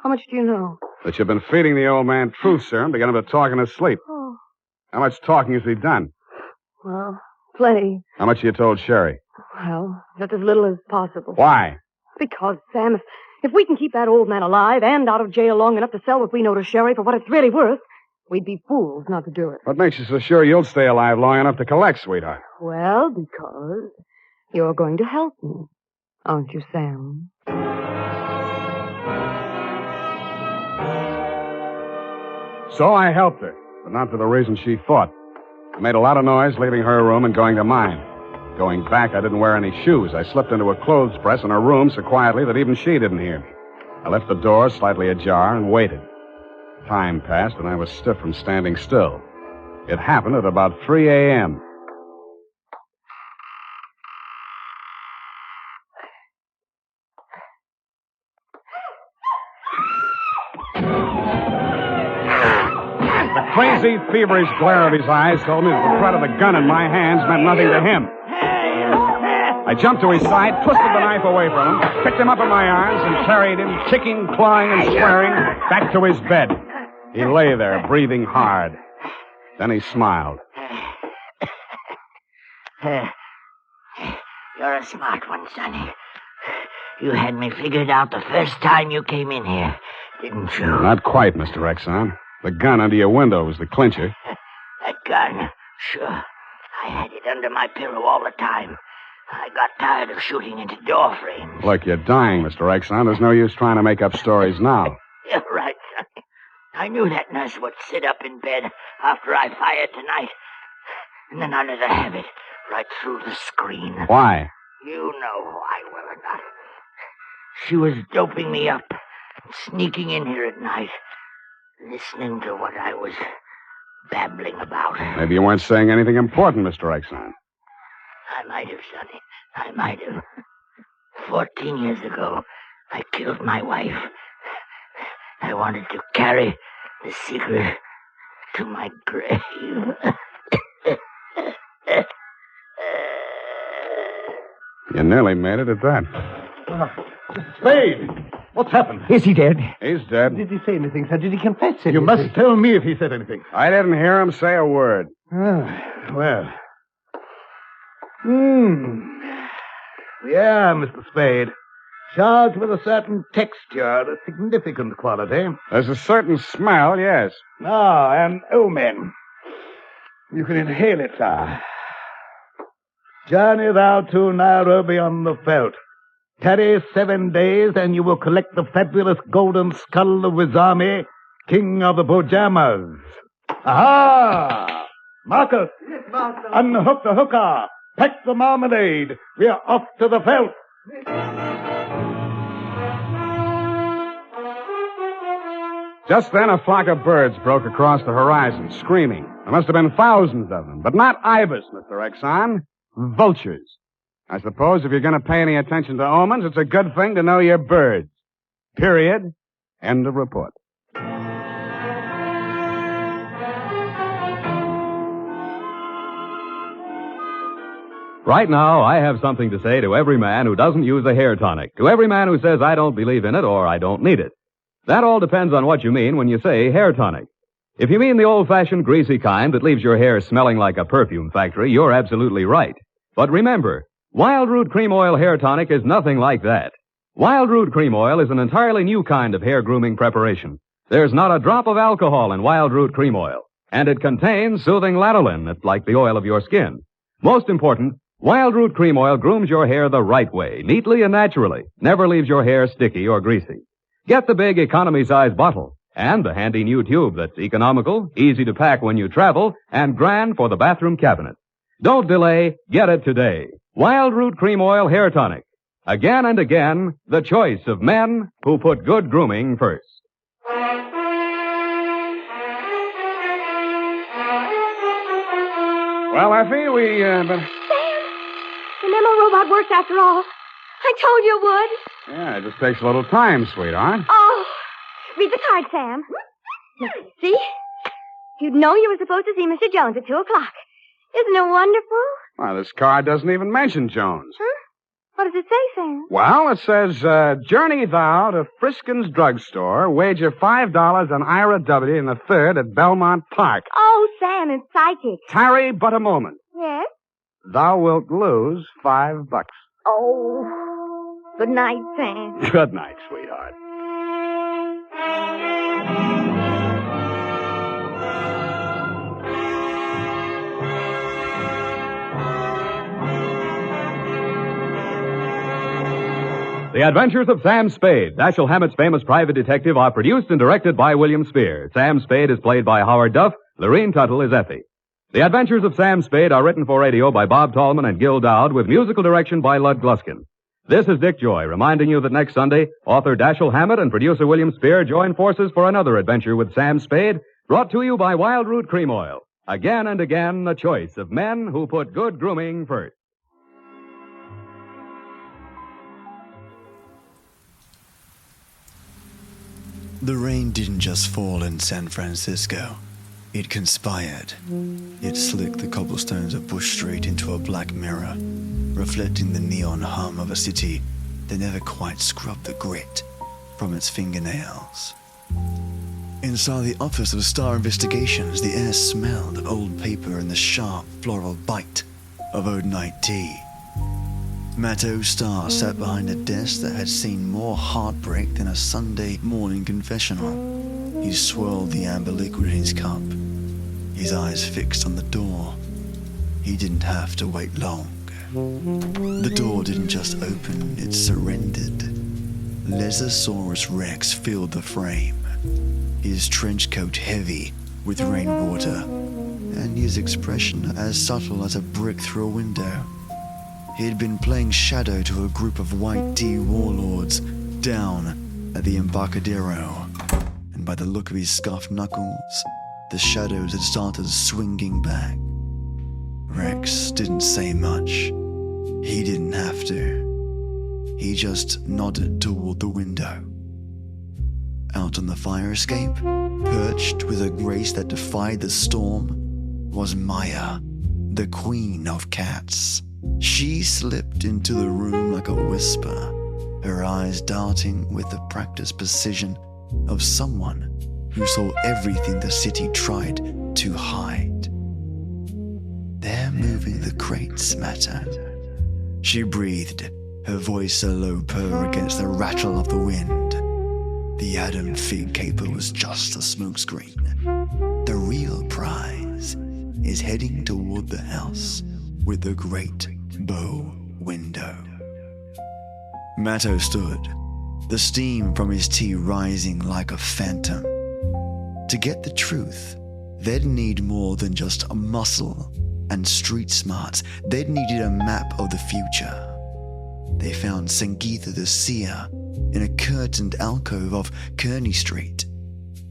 how much do you know? That you've been feeding the old man truth serum to get him to talk in his sleep. Oh, How much talking has he done? well, plenty. How much you told Sherry? Well, just as little as possible. Why? Because, Sam, If we can keep that old man alive and out of jail long enough to sell what we know to Sherry for what it's really worth, we'd be fools not to do it. What makes you so sure you'll stay alive long enough to collect, sweetheart? Well, because you're going to help me, aren't you, Sam? So I helped her, but not for the reason she thought. I made a lot of noise leaving her room and going to mine. Going back, I didn't wear any shoes. I slipped into a clothes press in her room so quietly that even she didn't hear me. I left the door slightly ajar and waited. Time passed, and I was stiff from standing still. It happened at about 3 a.m. The crazy, feverish glare of his eyes told me that the threat of the gun in my hands meant nothing to him. I jumped to his side, twisted the knife away from him, picked him up in my arms, and carried him, kicking, clawing, and swearing, back to his bed. He lay there, breathing hard. Then he smiled. You're a smart one, Sonny. You had me figured out the first time you came in here, didn't you? Not quite, Mr. Exxon. The gun under your window was the clincher. That gun? Sure. I had it under my pillow all the time. I got tired of shooting into door frames. Look, you're dying, Mr. Exxon. There's no use trying to make up stories now. You're right, Sonny. I knew that nurse would sit up in bed after I fired tonight. And then I'd let her have it right through the screen. Why? You know why, will or not. She was doping me up, sneaking in here at night, listening to what I was babbling about. Maybe you weren't saying anything important, Mr. Exxon. I might have, Sonny. I might have. 14 years ago, I killed my wife. I wanted to carry the secret to my grave. You nearly made it at that. Spade! What's happened? Is he dead? He's dead. Did he say anything, sir? Did he confess anything? You must tell me if he said anything. I didn't hear him say a word. Well. Yeah, Mr. Spade. Charged with a certain texture, a significant quality. There's a certain smell, yes. And omen. You can inhale it, sir. Journey thou to Nairobi on the veldt. Tarry 7 days, and you will collect the fabulous golden skull of Wizami, king of the Bojamas. Aha! Marcus! Yes, Master. Unhook the hooker. Pack the marmalade. We are off to the veldt. Just then, a flock of birds broke across the horizon, screaming. There must have been thousands of them, but not ibis, Mr. Exxon. Vultures. I suppose if you're going to pay any attention to omens, it's a good thing to know your birds. Period. End of report. Right now, I have something to say to every man who doesn't use a hair tonic, to every man who says I don't believe in it or I don't need it. That all depends on what you mean when you say hair tonic. If you mean the old-fashioned greasy kind that leaves your hair smelling like a perfume factory, you're absolutely right. But remember, Wild Root Cream Oil Hair Tonic is nothing like that. Wild Root Cream Oil is an entirely new kind of hair grooming preparation. There's not a drop of alcohol in Wild Root Cream Oil, and it contains soothing lanolin, like the oil of your skin. Most important, Wild Root Cream Oil grooms your hair the right way, neatly and naturally, never leaves your hair sticky or greasy. Get the big economy-size bottle and the handy new tube that's economical, easy to pack when you travel, and grand for the bathroom cabinet. Don't delay, get it today. Wild Root Cream Oil Hair Tonic. Again and again, the choice of men who put good grooming first. Well, Effie, we, Sam, the memo robot works after all. I told you it would. Yeah, it just takes a little time, sweetheart. Oh, read the card, Sam. See? You'd know you were supposed to see Mr. Jones at 2 o'clock. Isn't it wonderful? Well, this card doesn't even mention Jones. Huh? What does it say, Sam? Well, it says, journey thou to Friskin's drugstore, wager $5 on Ira W. in the 3rd at Belmont Park. Oh, Sam, it's psychic. Tarry but a moment. Yes? Thou wilt lose $5. Oh. Good night, Sam. Good night, sweetheart. The Adventures of Sam Spade, Dashiell Hammett's famous private detective, are produced and directed by William Spear. Sam Spade is played by Howard Duff. Lorene Tuttle is Effie. The Adventures of Sam Spade are written for radio by Bob Tallman and Gil Dowd, with musical direction by Lud Gluskin. This is Dick Joy, reminding you that next Sunday, author Dashiell Hammett and producer William Spear join forces for another adventure with Sam Spade, brought to you by Wild Root Cream Oil. Again and again, the choice of men who put good grooming first. The rain didn't just fall in San Francisco. It conspired. It slicked the cobblestones of Bush Street into a black mirror, reflecting the neon hum of a city that never quite scrubbed the grit from its fingernails. Inside the office of Star Investigations, the air smelled of old paper and the sharp floral bite of old night tea. Matto Starr sat behind a desk that had seen more heartbreak than a Sunday morning confessional. He swirled the amber liquid in his cup, his eyes fixed on the door. He didn't have to wait long. The door didn't just open, it surrendered. Lesosaurus Rex filled the frame, his trench coat heavy with rainwater, and his expression as subtle as a brick through a window. He had been playing shadow to a group of white tea warlords down at the Embarcadero, and by the look of his scuffed knuckles, the shadows had started swinging back. Rex didn't say much. He didn't have to. He just nodded toward the window. Out on the fire escape, perched with a grace that defied the storm, was Maya, the queen of cats. She slipped into the room like a whisper, her eyes darting with the practiced precision of someone who saw everything the city tried to hide. They're moving the crates, Matto. She breathed, her voice a low purr against the rattle of the wind. The Adam Figg caper was just a smokescreen. The real prize is heading toward the house with the great bow window. Matto stood, the steam from his tea rising like a phantom. To get the truth, they'd need more than just a muscle and street smarts. They'd needed a map of the future. They found Sangeetha the seer in a curtained alcove of Kearney Street.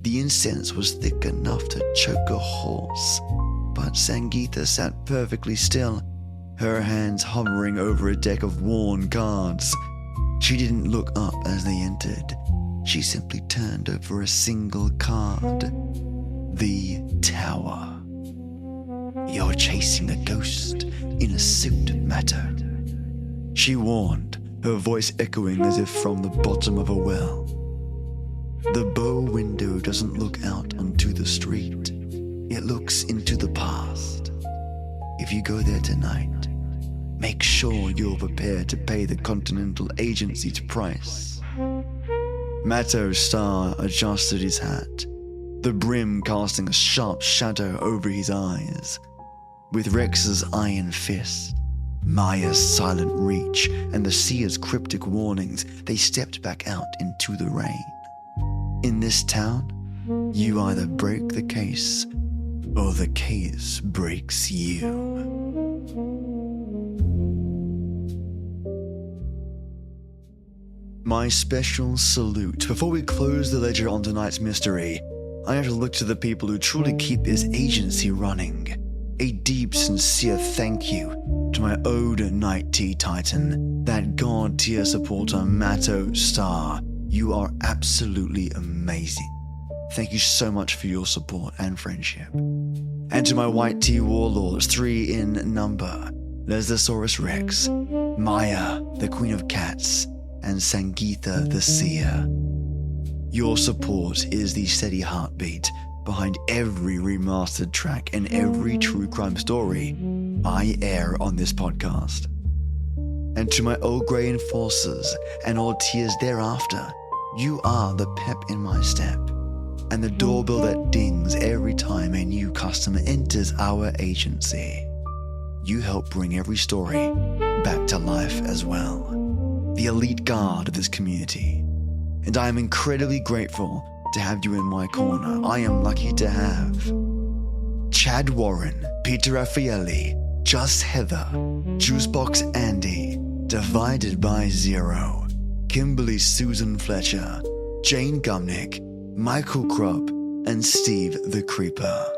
The incense was thick enough to choke a horse, but Sangeetha sat perfectly still, her hands hovering over a deck of worn cards. She didn't look up as they entered. She simply turned over a single card. The Tower. You're chasing a ghost in a suit, Matto. She warned, her voice echoing as if from the bottom of a well. The bow window doesn't look out onto the street. It looks into the past. If you go there tonight, make sure you're prepared to pay the Continental Agency's price. Matto Starr adjusted his hat, the brim casting a sharp shadow over his eyes. With Rex's iron fist, Maya's silent reach, and the seer's cryptic warnings, they stepped back out into the rain. In this town, you either break the case, or the case breaks you. My special salute. Before we close the ledger on tonight's mystery, I have to look to the people who truly keep this agency running. A deep, sincere thank you to my ode night tea titan, that god-tier supporter Matto Starr. You are absolutely amazing. Thank you so much for your support and friendship. And to my white tea warlords, 3 in number, Lesosaurus Rex, Maya, the queen of cats, and Sangeetha the seer. Your support is the steady heartbeat behind every remastered track and every true crime story I air on this podcast. And to my old grey enforcers and all tears thereafter, you are the pep in my step, and the doorbell that dings every time a new customer enters our agency. You help bring every story back to life as well. The elite guard of this community. And I am incredibly grateful to have you in my corner. I am lucky to have Chad Warren, Peter Raffaelli, Just Heather, Juicebox Andy, Divided by Zero, Kimberly Susan Fletcher, Jane Gumnick, Michael Krupp, and Steve the Creeper.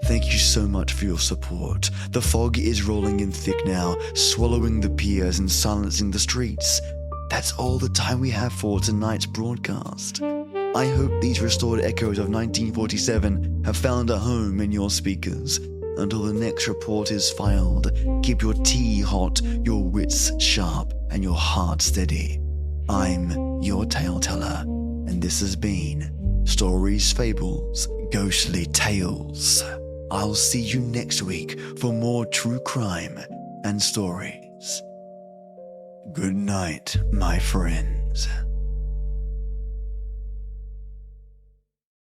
Thank you so much for your support. The fog is rolling in thick now, swallowing the piers and silencing the streets. That's all the time we have for tonight's broadcast. I hope these restored echoes of 1947 have found a home in your speakers. Until the next report is filed, keep your tea hot, your wits sharp, and your heart steady. I'm your tale teller, and this has been Stories, Fables, Ghostly Tales. I'll see you next week for more true crime and stories. Good night, my friends.